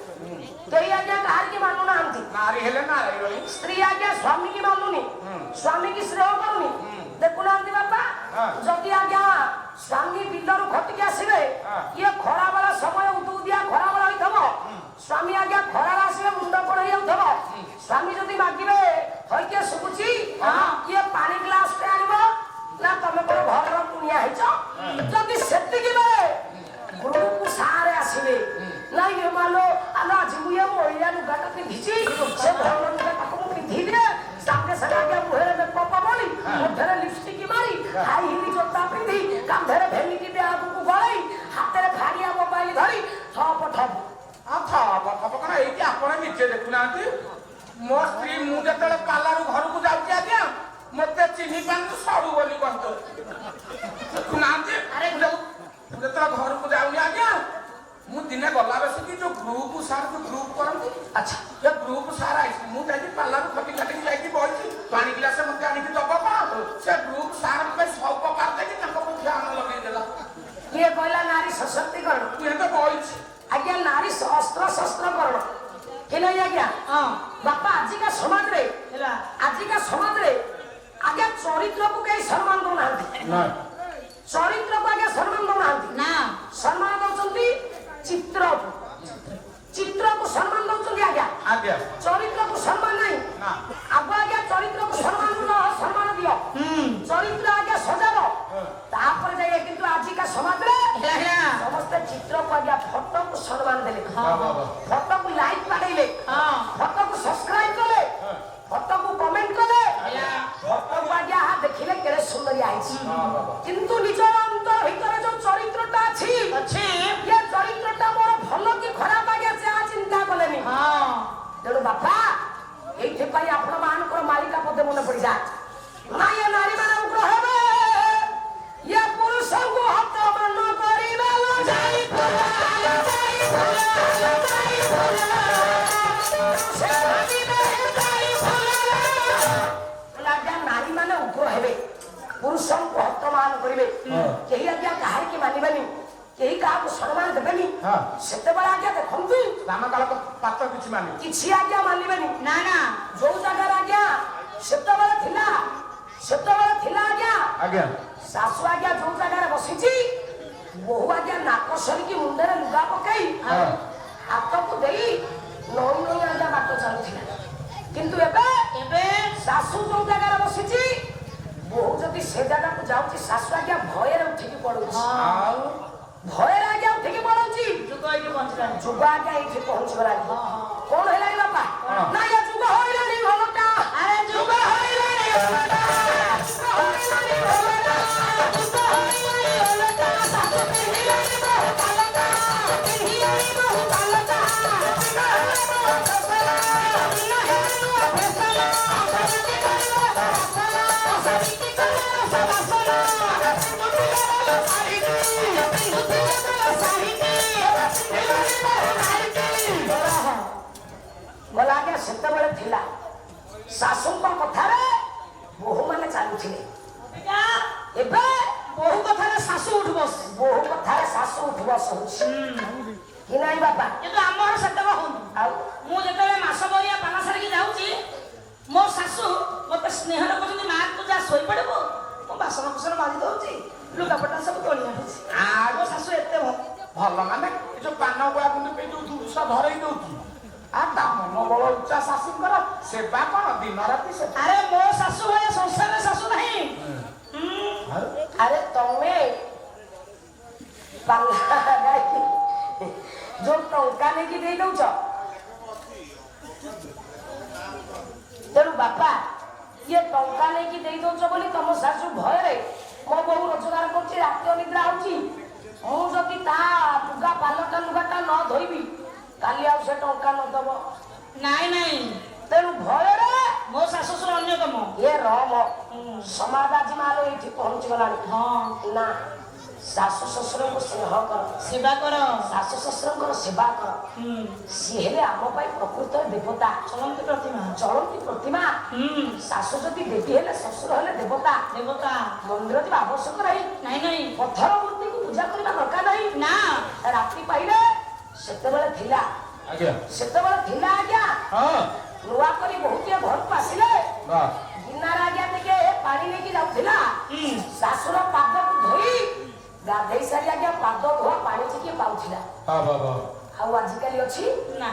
କେହି ଆଜ୍ଞା କାହାରିକି ମାନୁନାହାନ୍ତି ନାରୀ ହେଲେ ନାରୀ ରହି ସ୍ତ୍ରୀ ଆଜ୍ଞା ସ୍ୱାମୀ କି ମାନୁନି ସ୍ୱାମୀ କି ଶ୍ରେୟ କରୁନି ଦେଖୁନାହାନ୍ତି ବାପା ଯଦି ଆଜ୍ଞା ସ୍ୱାମୀ ବିଲରୁ ଘଟିକି ଆସିବେ ଇଏ ଖରା ବେଳ ସମୟ ଉଦୁଉଦିଆ ଖରା ବେଳ ହେଇଥିବ ସ୍ୱାମୀ ଆଜ୍ଞା ଖରାରେ ଆସିବେ ମୁଣ୍ଡ କଣ ହେଇଯାଉଥିବ ସ୍ୱାମୀ ଯଦି ମାଗିବେ ହଇକେ ଶୁଭୁଛି ଇଏ ପାଣି ଗ୍ଲାସ ଟେ ଆଣିବ ନା ତମେ କଣ ଘରର କୁଣିଆ ହେଇଛ ଯଦି ସେତିକି ବେଳେ ଗୃହକୁ ସାରେ ଆସିବେ ନାଇଁ ମାଲୋ ଆଲୋ ଆଜି ମୁଁ ଏ ମହିଳା ଲୁଗାଟା ପିନ୍ଧିଛି ହାଇ ହିଲ ଜୋତା ପିନ୍ଧି କାନ୍ଧରେ ଭେଲିକି ଆଗକୁ ଗଳେଇ ହାତରେ ଫାଡ଼ିଆ ମୋବାଇଲ ଧରି ଠପ ଠପ ଥପ କଣ ଏଇଠି ଆପଣ ନିଜେ ଦେଖୁନାହାନ୍ତି ମୋ ସ୍ତ୍ରୀ ମୁଁ ଯେତେବେଳେ ପାର୍ଲର ଘରକୁ ଯାଉଛି ଆଜ୍ଞା ମତେ ଚିହ୍ନି ପାରୁନି ସରୁ ବୋଲି କହନ୍ତୁ ଦେଖୁନାହାନ୍ତି ଆରେ ମୁଁ ଯେତେବେଳେ ଘରକୁ ଯାଉନି ଆଜ୍ଞା ମୁଁ ଦିନେ ଗଲା ବସିକି ଯୋଉ ଗ୍ରୁପ ସାର୍ ଯୋଉ ଗ୍ରୁପ କରନ୍ତି ଆଚ୍ଛା ଏ ଗ୍ରୁପ ସାର୍ ଆଇଛି ମୁଁ ଯାଇକି ପାର୍ଲର ଖଟି ଖାଟିକି ଯାଇକି ବଇଛି ପାଣି ଗ୍ଲାସ ମତେ ଆଣିକି ଦବ କଣ ସେ ଗ୍ରୁପ ସାର୍ ପାଇଁ ସବୁ ପ୍ରକାର ଦେଇକି ତାଙ୍କ ପକ୍ଷେ ଆଣ ଲଗେଇଦେଲା କିଏ କହିଲା ନାରୀ ସଶକ୍ତିକରଣ ମୁଁ ଏତ ବଇଛି ଆଜ୍ଞା ନାରୀ ଅସ୍ତ୍ର ଶସ୍ତ୍ରକରଣ କି ନାହିଁ ଆଜ୍ଞା ହଁ ବାପା ଆଜିକା ସମାଜରେ ହେଲା ଆଜିକା ସମାଜରେ ଆଜ୍ଞା ଚରିତ୍ରକୁ କେହି ସମ୍ମାନ ଦଉନାହାନ୍ତି ଚରିତ୍ରକୁ ଆଜ୍ଞା ସମ୍ମାନ ଦଉନାହାନ୍ତି ନା ସମ୍ମାନ ଦଉଛନ୍ତି ଚିତ୍ରକୁ ଚିତ୍ରକୁ ସମ୍ମାନ ଦଉଛନ୍ତି ଆଜ୍ଞା ଆଜ୍ଞା ଚରିତ୍ରକୁ ସମ୍ମାନ ନାହିଁ ନା ଆଗ ଆଜ୍ଞା ଚରିତ୍ରକୁ ସମ୍ମାନ ଦିଅ ଚରିତ୍ର ଆଜ୍ଞା ସଜାବ ତାପରେ ଯାଇ କିନ୍ତୁ ଆଜିକା ସମାଜରେ ହେଲା ସମସ୍ତେ ଚିତ୍ରକୁ ଆଜ୍ଞା ଫଟୋକୁ ସମ୍ମାନ ଦେଲେ ବାବା ବାବା ଫଟୋକୁ ଲାଇକ୍ ବାଡେଇଲେ ହଁ ଫଟୋକୁ ସବସ୍କ୍ରାଇବ କଲେ ଫଟୋକୁ କମେଣ୍ଟ କଲେ ହେଲା ଫଟୋକୁ ଆଜ୍ଞା ଦେଖିଲେ କେଡ଼େ ସୁନ୍ଦରିଆ ହେଇଛି କିନ୍ତୁ ନିଜର ଅନ୍ତର ଭିତରେ ଯୋଉ ଚରିତ୍ରଟା ଅଛି ଅଛି ଏ ଚରିତ୍ରଟା ମୋର ଭଲ କି ଖରାପ ଆଜ୍ଞା ସେ ଚିନ୍ତା କଲେନି ହଁ ତେଣୁ ବାପା ଏଇଥିପାଇଁ ଆପଣ ମାନଙ୍କର ମାଳିକା ପଦେ ମନେ ପଡିଯାଏ ନାଇଁ ଏ ନାରୀ ମାନେ ଉଗ୍ର ହେବେ ଇଏ ପୁରୁଷଙ୍କୁ ହତ ମାନ କରିବେ ଯାଇ ନାରୀ ମାନେ ଉଗ୍ର ହେବେ ପୁରୁଷଙ୍କୁ ହତମାନ କରିବେ କେହି ଆଜ୍ଞା କାହାରିକି ମାନିବେନି କେହି କାହାକୁ ସମ୍ମାନ ଦେବେନି ସେତେବେଳେ ଆଜ୍ଞା ଦେଖନ୍ତୁ ରାମ କାଳ ପାତ କିଛି ମାନେ କିଛି ଆଜ୍ଞା ମାନିବେନି ନା ନା ଯୋଉ ଜାଗାରେ ଆଜ୍ଞା ସେତେବେଳେ ଥିଲା ଆଜ୍ଞା ଆଜ୍ଞା ଶାଶୁ ଆଜ୍ଞା ଯୋଉ ଜାଗାରେ ବସିଛି ବୋହୁ ଆଜ୍ଞା ନାକ ସରିକି ମୁଣ୍ଡରେ ଲୁଗା ପକେଇ ହାତକୁ ଦେଇ ନଈ ନଈ ଆଜ୍ଞା ବାଟ ଚାଲୁଥିଲା କିନ୍ତୁ ଏବେ ଏବେ ଶାଶୁ ଯୋଉ ଜାଗାରେ ବସିଛି ବୋହୁ ଯଦି ସେ ଜାଗାକୁ ଯାଉଛି ଶାଶୁ ଆଜ୍ଞା ଭୟରେ ଉଠିକି ପଳଉଛି ଆଉ ଭୟରେ ଆଜ୍ଞା ଉଠିକି ପଳଉଛି ଯୁଗ ଏଇଠି ପହଞ୍ଚିଲାଣି ଯୁଗ ଆଜ୍ଞା ଏଇଠି ପହଞ୍ଚିଗଲାଣି କଣ ହେଲାଣି ବାପା ହଁ। ନା ଏ ଯୁଗ ହଇଲାଣି ଭଲଟା ଆରେ ଯୁଗ ହଇଲାଣି ଭଲଟା ଯୁଗ ହଇଲାଣି ଭଲଟା ଯୁଗ ହଇଲାଣି ଭଲଟା ଶାଶୁ ପିନ୍ଧିଲାଣି ବହୁ ପାଲଟା ପିନ୍ଧିଲାଣି ବହୁ ପାଲଟା ଗଲା ଆଜ୍ଞା ସେତେବେଳେ ଥିଲା ଶାଶୁଙ୍କ କଥାରେ ବୋହୂ ମାନେ ଚାଲୁଥିଲେ ଏବେ ବହୁ କଥାରେ ଶାଶୁ ଉଠି ବସେ ବୋହୂ କଥାରେ ଶାଶୁ ଉଠି ବସ ହଉଛି କି ନାଇଁ ବାପା କିନ୍ତୁ ଆମର ସେତେବେଳେ ହଉନି ଆଉ ମୁଁ ଯେତେବେଳେ ମାସ ବରିଆ ପାଲା ସାରିକି ଯାଉଛି ମୋ ଶାଶୁ ମତେ ସ୍ନେହରେ କହୁଛନ୍ତି ମା ତୁ ଯା ଶୋଇପଡ଼ିବୁ ମୁଁ ବାସନ କୁସନ ମାଜି ଦଉଛି ଲୁଗାପଟା ସବୁ ତୋଳି ଆଣୁଛି ମୋ ଶାଶୁ ଏତେ ଭଲ ଭଲ ମାନେ ଏ ଯୋଉ ପାନ ଗୁଆ ଗୁଣ୍ଡ ପେଇ ଯୋଉ ଦୁଷ ଧରେଇ ଦଉଛି ତା ମନୋବଳ ଉଚ୍ଚା ଶାଶୁଙ୍କର ସେବା କଣ ଦିନ ରାତି ସେବା ଆରେ ମୋ ଶାଶୁ ଭଳିଆ ସଂସାରରେ ଶାଶୁ ନାହିଁ ଆରେ ତମେ ପାଲା ଗାଈ ଯୋଉ ଟଙ୍କା ନେଇକି ଦେଇ ଦଉଛ ତେଣୁ ବାପା ଇଏ ଟଙ୍କା ନେଇକି ଦେଇ ଦଉଛ ବୋଲି ତମ ଶାଶୁ ଭୟରେ ମୋ ବୋହୁ ରୋଜଗାର କରୁଛି ରାତି ଅନିଦ୍ରା ହଉଛି ମୁଁ ଯଦି ତା ଲୁଗା ପାଲଟା ଲୁଗାଟା ନ ଧୋଇବି କାଲି ଆଉ ସେ ଟଙ୍କା ନ ଦବ ନାଇଁ ନାଇଁ ତେଣୁ ଭୟରେ ମୋ ଶାଶୁ ଶ୍ୱଶୁର ଅନ୍ୟତମ ଏ ରମ ସମାଜ ଆଜି ମାଲ ଏଇଠି ପହଞ୍ଚିଗଲାଣି ହଁ ନା ଶାଶୁ ଶ୍ୱଶୁରଙ୍କୁ ସ୍ନେହ କର ସେବା କର ଶାଶୁ ଶ୍ୱଶୁରଙ୍କର ସେବା କର ସିଏ ହେଲେ ଆମ ପାଇଁ ପ୍ରକୃତ ଦେବତା ଚଳନ୍ତି ପ୍ରତିମା ଚଳନ୍ତି ପ୍ରତିମା ଶାଶୁ ଯଦି ଦେବୀ ହେଲେ ଶ୍ୱଶୁର ହେଲେ ଦେବତା ଦେବତା ମନ୍ଦିର ଯିବା ଆବଶ୍ୟକ ନାହିଁ ନାଇଁ ନାଇଁ ପଥର ମୂର୍ତ୍ତିକୁ ପୂଜା କରିବା ଦରକାର ନାହିଁ ନା ରାତି ପାଇଲେ ସେତେବେଳେ ଥିଲା ଆଜ୍ଞା ନୂଆ କରି ବହୁଟିଏ ଘରକୁ ଆସିଲେ ଗିନାର ଆଜ୍ଞା ଟିକେ ପାଣି ନେଇକି ଯାଉଥିଲା ଶାଶୁର ପାଦକୁ ଧୋଇ ଗାଧେଇ ସାରି ଆଜ୍ଞା ପାଦ ଧୋଆ ପାଣି ଟିକେ ପାଉଥିଲା ଆଉ ଆଜିକାଲି ଅଛି ନା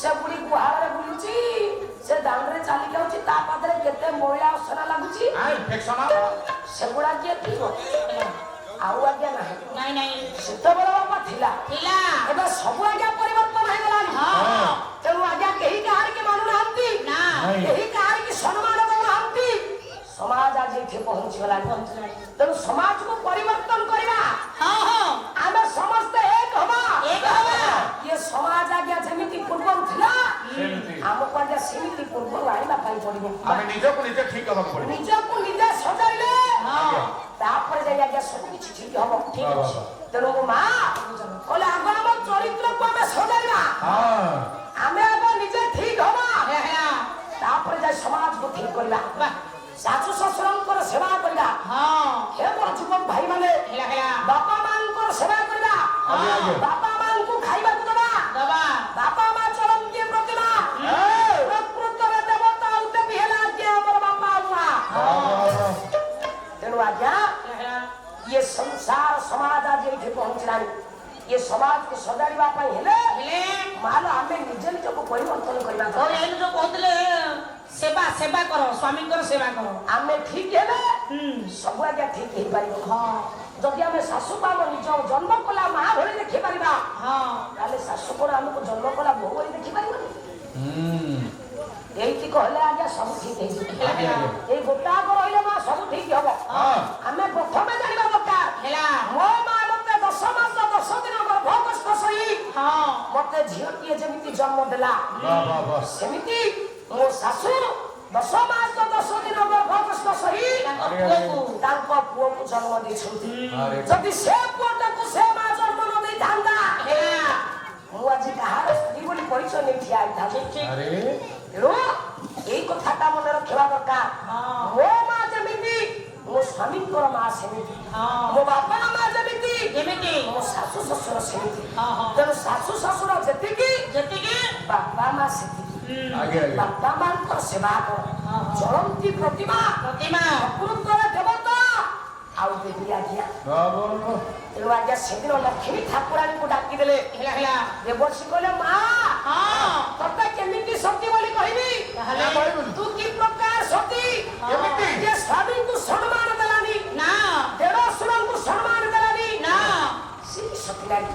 ସେ ବୁଢୀ ଗୁହାଳରେ ବୁଲୁଛି ସେ ଦାଣ୍ଡରେ ଚାଲି ଯାଉଛି ତା ପାଦରେ କେତେ ମଇଳା ଅସନା ଲାଗୁଛି ସେଗୁଡା କିଏ ପିଇବ ଆଉ ଆଜ୍ଞା ନାହିଁ ନାଇଁ ନାଇଁ ସେତେବେଳେ ବାପା ଥିଲା ଥିଲା ଏବେ ସବୁ ଆଜ୍ଞା ପରିବର୍ତ୍ତନ ହେଇଗଲାଣି ତେଣୁ ଆଜ୍ଞା କେହି କାହାରିକି ମାନୁନାହାନ୍ତି ନା କେହି କାହାରିକି ସମ୍ମାନ ଦଉନାହାନ୍ତି ସମାଜ ଆଜି ଏଠି ପହଞ୍ଚିଗଲାଣି। ତେଣୁ ସମାଜକୁ ପରିବର୍ତ୍ତନ କରିବା। ଆମେ ସମସ୍ତେ ଏକ ହବା। ଇଏ ସମାଜ ଆଜ୍ଞା ଯେମିତି ପୂର୍ବରୁ ଥିଲା ଆମକୁ ଆଜ୍ଞା ସେମିତି ପୂର୍ବରୁ ଆଣିବା ପାଇଁ ପଡିବ। ଆମେ ନିଜକୁ ନିଜେ ଠିକ ହେବାକୁ ପଡିବ। ନିଜକୁ ନିଜେ ସଜାଇଲେ ତାପରେ ଯାଇ ଆଜ୍ଞା ସବୁ କିଛି ଠିକ ହବ। ଠିକ ଅଛି। ତେଣୁ ମୋ ମା କହିଲେ ଆଗ ଆମ ଚରିତ୍ରକୁ ଆମେ ସଜାଇବା। ଆମେ ଆଗ ନିଜେ ଠିକ ହବା ତାପରେ ଯାଇ ସମାଜକୁ ଠିକ କରିବା। ଶାଶୁ ଶ୍ୱଶୁରଙ୍କର ସେବା କରିବା। ହେ ମୋର ଯୁବକ ଭାଇ ମାନେ ବାପା ମାଙ୍କର ସେବା କରିବା। ବାପା ମାଙ୍କୁ ଖାଇବାକୁ ଦବା। ବାପା ମା ଚଳନ୍ତି ପ୍ରତିମା। ପ୍ରକୃତରେ ଦେବତା ଉତେ ବି ହେଲା ଆଜ୍ଞା ଆମର ବାପା ମା। ତେଣୁ ଆଜ୍ଞା ଇଏ ସଂସାର ସମାଜ ଆଜି ଏଇଠି ପହଞ୍ଚିଲାଣି। ये समाज को सजाड़िबा ପାଇଁ ହେଲେ ମାଲ ଆମେ ନିଜେ ନିଜକୁ ପରିବର୍ତ୍ତନ କରିବା। ଏଇନୁ ଯୋଉ କହୁଥିଲେ ସେବା ସେବା କର ସ୍ୱାମୀଙ୍କର ସେବା କର। ଆମେ ଠିକ ହେଲେ ସବୁ ଆଜ୍ଞା ଠିକ ହେଇପାରିବ। ଯଦି ଆମେ ଶାଶୁକୁ ଆମ ନିଜ ଜନ୍ମ କଲା ମା ଭଳି ଦେଖିପାରିବା ତାହେଲେ ଶାଶୁ କଣ ଆମକୁ ଜନ୍ମ କଲା ବୋହୁ ଭଳି ଦେଖିପାରିବନି। ଏଇଠି କହିଲେ ଆଜ୍ଞା ସବୁ ଠିକ ହେଇଯିବ। ଏଇ ଗୋଟାକ ରହିଲେ ମା ସବୁ ଠିକ ହବ। ଆମେ ପ୍ରଥମେ ଜାଣିବା ଦରକାର ମୋ ମା ମତେ 10 ମାସ 10 ଦିନ ଗର୍ଭକଷ୍ଟ ସହି ମତେ ଝିଅଟିଏ ଯେମିତି ଜନ୍ମ ଦେଲା ସେମିତି ମୋ ଶାଶୁ 10 ମାସ 10 ଦିନ ଗର୍ଭକଷ୍ଟ ସହି ତାଙ୍କ ପୁଅକୁ ଜନ୍ମ ଦେଇଛନ୍ତି। ଯଦି ସେ ପୁଅଟାକୁ ସେ ମା ଜନ୍ମ ନ ଦେଇଥାନ୍ତା ମୁଁ ଆଜି କାହାର ସ୍ତ୍ରୀ ବୋଲି ପରିଚୟ ନେଇ ଠିଆ ହେଇଥାନ୍ତି। ତେଣୁ ଏଇ କଥାଟା ମନେ ରଖିବା ଦରକାର। ମୋ ମା ଯେମିତି ମୋ ସ୍ୱାମୀଙ୍କର ମା ସେମିତି, ମୋ ବାପା ମା ଯେମିତି ମୋ ଶାଶୁ ଶ୍ୱଶୁର ସେମିତି। ତେଣୁ ଶାଶୁ ଶ୍ୱଶୁର ଯେତିକି ବାପା ମା ସେତିକି। ବାପା ମାଙ୍କର ସେବା କର। ଚଳନ୍ତି ପ୍ରତିମା ପ୍ରକୃତରେ ଦେବତା ଆଉ ଦେବୀ ଆଜ୍ଞା। ତେଣୁ ଆଜ୍ଞା ସେଦିନ ଲକ୍ଷ୍ମୀ ଠାକୁରାଣୀଙ୍କୁ ଡାକିଦେଲେ। ଦେବର୍ଷି କହିଲେ ମା ତତେ କେମିତି ସତୀ ବୋଲି କହିବି? ତୁ କି ପ୍ରକାର ସତୀ? ଯେ ସ୍ୱାମୀଙ୍କୁ ସମ୍ମାନ ଦେଲାନି, ଦେଢ଼ଶୁରଙ୍କୁ ସମ୍ମାନ ଦେଲାନି, ସେ ସତୀ ନାରୀ।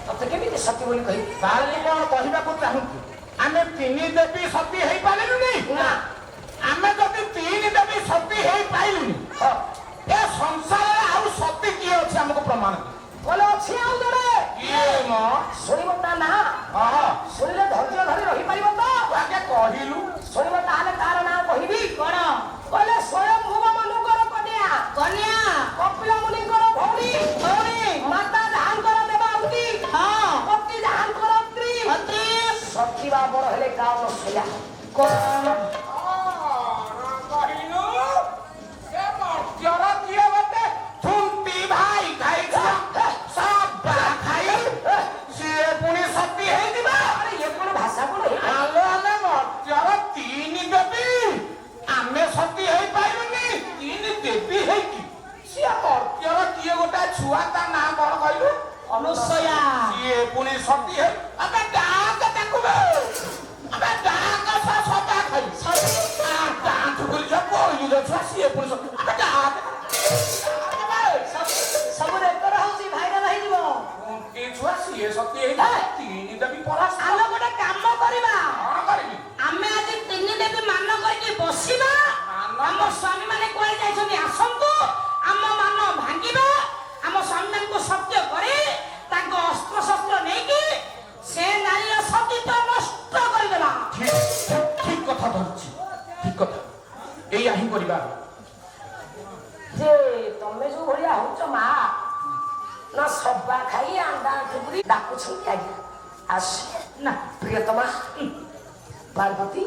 ତତେ କେମିତି ସତୀ ବୋଲି କହିବି? ତାହେଲେ କଣ କହିବାକୁ ଚାହୁଁଛୁ? ଆମେ 3 ଦେବୀ ସତୀ ହେଇପାରିଲୁନି? ଆମେ ଯଦି 3 ଦେବୀ ସତୀ ହେଇପାରିଲୁନି ଏ ସଂସାରରେ ଆଉ ସତୀ କିଏ ଅଛି ଆମକୁ ପ୍ରମାଣ ବୋଲେ ଅଛି ଆଉ ଜଣେ। ଶୁଣିବ ତା ନାଁ? ଶୁଣିଲେ ଧୈର୍ଯ୍ୟ ଧରି ରହିପାରିବ ତ? ଆଗେ କହିଲୁ। ଶୁଣିବ ତାହେଲେ ତାର ନାଁ କହିବି। କଣ କହିଲେ? ସ୍ୱୟଂ ଭୁବ ମନୁଙ୍କର କନ୍ୟା କପିଳ ମୁନିଙ୍କର ଭଉଣୀ ମାତା ଯାହାଙ୍କର ଦେବାହୁତି ପତି ଯାହାଙ୍କର ସ୍ତ୍ରୀ ସଖୀ ବା ବଡ ହେଲେ କାରଣ ସେଇଆ କଣ ଛୁଆ ତା ନାଁ କଣ କହିଲୁ? ଅନୁସୟା। ସିଏ ପୁଣି ସତୀ ଆମେ ଡାକ ତାକୁ ଆମେ ଡାକ ସଦା ଖାଇ ଛୁଆ ସିଏ ପୁଣି ସବୁ ରେକର୍ଡ ହଉଛି ଭାଇରାଲ ହେଇଯିବ। ଛୁଆ ସିଏ ସତୀ ହେଇନି ଦେବୀ ପରା। ଆମେ ଗୋଟେ କାମ କରିବା। କଣ କରିବି? ଆମେ ଆଜି 3 ଦେବୀ ମାନ କରିକି ବସିବା। ଆମ ସ୍ୱାମୀ ମାନେ କୁଆଡେ ଯାଇଛନ୍ତି ଆସନ୍ତୁ, ଆମ ମାନ ଭାଙ୍ଗିବା, ଆମ ସ୍ୱାମୀମାନଙ୍କୁ ସତ୍ୟ କରି ତାଙ୍କ ଅସ୍ତ୍ର ଶସ୍ତ୍ର ନେଇକି ସେ ନାରୀର ସତୀତ୍ୱ ନଷ୍ଟ କରିଦେବା। ଠିକ କଥା ଧରୁଛି, ଠିକ କଥା। ଏଇଆ ହିଁ କରିବା। ଯେ ତମେ ଯୋଉ ଭଳିଆ ହଉଛ ମା ନା ସବା ଖାଇ ଆଣ୍ଡା ଠୁକୁରି ଡାକୁଛନ୍ତି ଆଜ୍ଞା ଆସ ନା ପ୍ରିୟତମା ପାର୍ବତୀ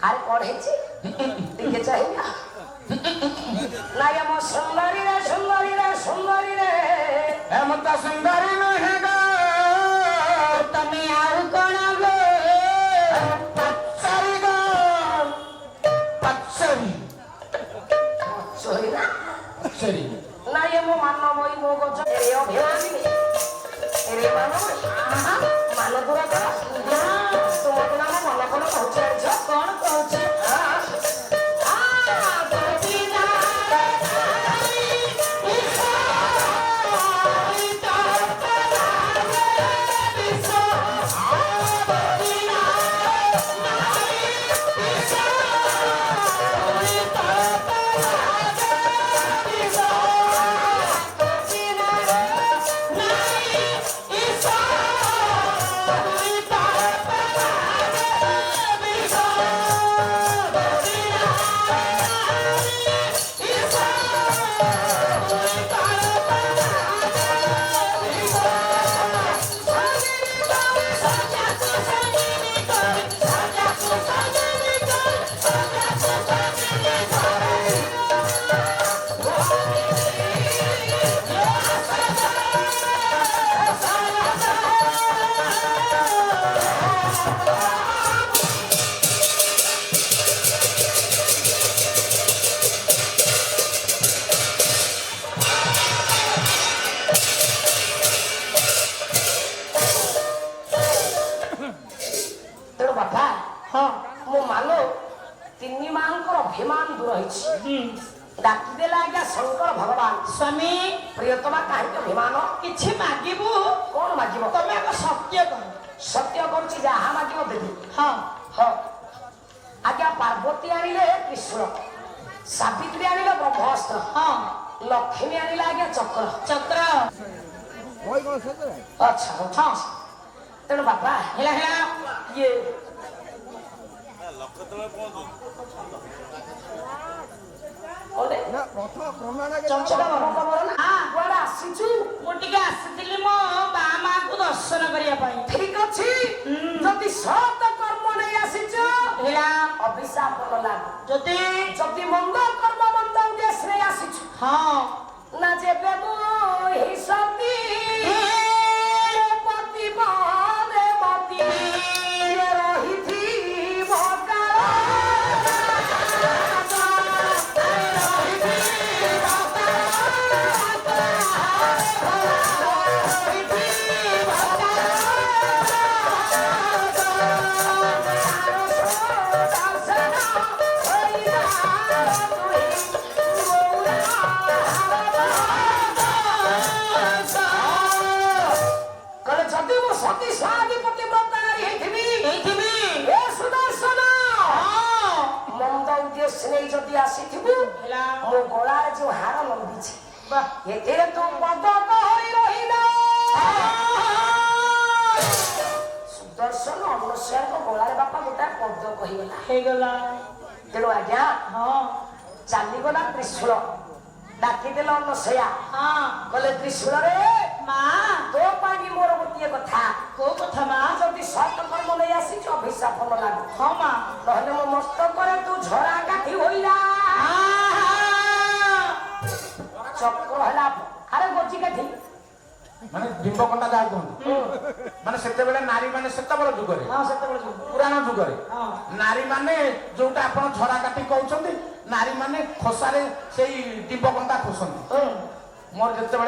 ଆରେ କଣ ହେଇଛି ଟିକେ ଚାହିଁବା ନାଇଁ ଆମ ସୁନ୍ଦରୀରେ ସୁନ୍ଦରୀରେ ସୁନ୍ଦରୀରେ ଏମତା ସୁନ୍ଦରୀ ନୁହେଁ ଗো ତମେ ଆଉ କଣ ଗো ପଚରି ଗো ପଚରି ନା ପଚରି ନାଇଁ ମୋ ମାନ মই ମୋ ଗଛ ଏରେ ଅଭିମାନୀ ଏରେ ମାନ ମାନ ଦୂର କର ତୁମକୁ ନା ମୋ ମନ କଣ କହୁଛି କଣ କହୁଛି ସ୍ୱାମୀ ପ୍ରିୟତମା କାହିଁକି ଅଭିମାନ? କିଛି ମାଗିବୁ କଣ ମାଗିବ? ତମେ ଆଗ ସତ୍ୟ କର। ସତ୍ୟ କରୁଛି ଯାହା ମାଗିବ ଦେବି। ହଁ ହଁ ଆଜ୍ଞା ପାର୍ବତୀ ଆଣିଲେ ତ୍ରିଶୂଳ, ସାବିତ୍ରୀ ଆଣିଲେ ବ୍ରହ୍ମାସ୍ତ୍ର, ହଁ ଲକ୍ଷ୍ମୀ ଆଣିଲେ ଆଜ୍ଞା ଚକ୍ର। ଚକ୍ର ଆଚ୍ଛା ହଁ ତେଣୁ ବାପା ହେଲା ହେଲା ଇଏ କଲେ ଚଞ୍ଚଳ ଖବର ନା ହଁ କୁଆଡେ ଆସିଛୁ? ମୁଁ ଟିକେ ଆସିଥିଲି ମୋ ବା ମାଙ୍କୁ ଦର୍ଶନ କରିବା ପାଇଁ। ଠିକ ଅଛି ଯଦି ସତ କର୍ମ ନେଇ ଆସିଛ ହେଲା ଅଭିଶାପ ନ ଲାଗୁ। ଯଦି ଯଦି ମନ୍ଦ କର୍ମ ମନ୍ଦ ଉଦ୍ଦେଶ୍ୟରେ ଆସିଛୁ ହଁ ନା ଯେବେ ମୁଁ ଏହି ସତୀ ପତି ବାରେ ମତି ରହିଥିବ କହିଲେ ଯଦି ମୁଁ ସତୀ ସ୍ୱାଧିପତି ବ୍ରତାରୀ ହେଇଥିବି ହେଇଥିବି ଏ ସୁଦର୍ଶନ ହଁ ମନ୍ଦ ଉଦ୍ଦେଶ୍ୟ ନେଇ ଯଦି ଆସିଥିବୁ ହେଲା ମୋ ଗଳାରେ ଯୋଉ ହାର ଲମ୍ବିଛି ବାଃ ଏଥିରେ ତୁ ପଦକ ହୋଇ ରହିଲ। ସୁଦର୍ଶନ ଅନୁସୟାଙ୍କ ଗଳାରେ ବାପା ଗୋଟା ପଦକ ହେଇଗଲା। ହେଇଗଲା ତେଣୁ ଆଜ୍ଞା ହଁ ଚାଲିଗଲା ତ୍ରିଶୂଳ, ଡାକିଦେଲ ଅନୁସୟା ହଁ କହିଲେ ତ୍ରିଶୂଳରେ ମା ତୋ ପାଇଁ ମୋର ଗୋଟିଏ କଥା, କୋଉ କଥା ମା ଯଦି ସତ କର୍ମ ନେଇ ଆସିଛୁ ଅଭିଶାପ ନ ଲାଗୁ, ହଁ ମା ନହେଲେ ମୋ ମସ୍ତକରେ ତୁ ଝରା କାଠି ହୋଇଲା। ଚକ୍ର ହେଲା ଆରେ ଗୋଚି କାଠି ମାନେ ଡିମ୍ବକଣ୍ଡା ଯାହା କୁହନ୍ତି, ମାନେ ସେତେବେଳେ ନାରୀ ମାନେ ସେତେବେଳେ ଯୁଗରେ ହଁ ସେତେବେଳେ ଯିବୁ। ପୁରାଣ ଯୁଗରେ ହଁ ନାରୀ ମାନେ ଯୋଉଟା ଆପଣ ଝରା କାଠି କହୁଛନ୍ତି, ନାରୀ ମାନେ ଖୋସାରେ ସେଇ ଡିମ୍ବକଣ୍ଡା ଖୋସନ୍ତି। ମୋର ଯେତେବେଳେ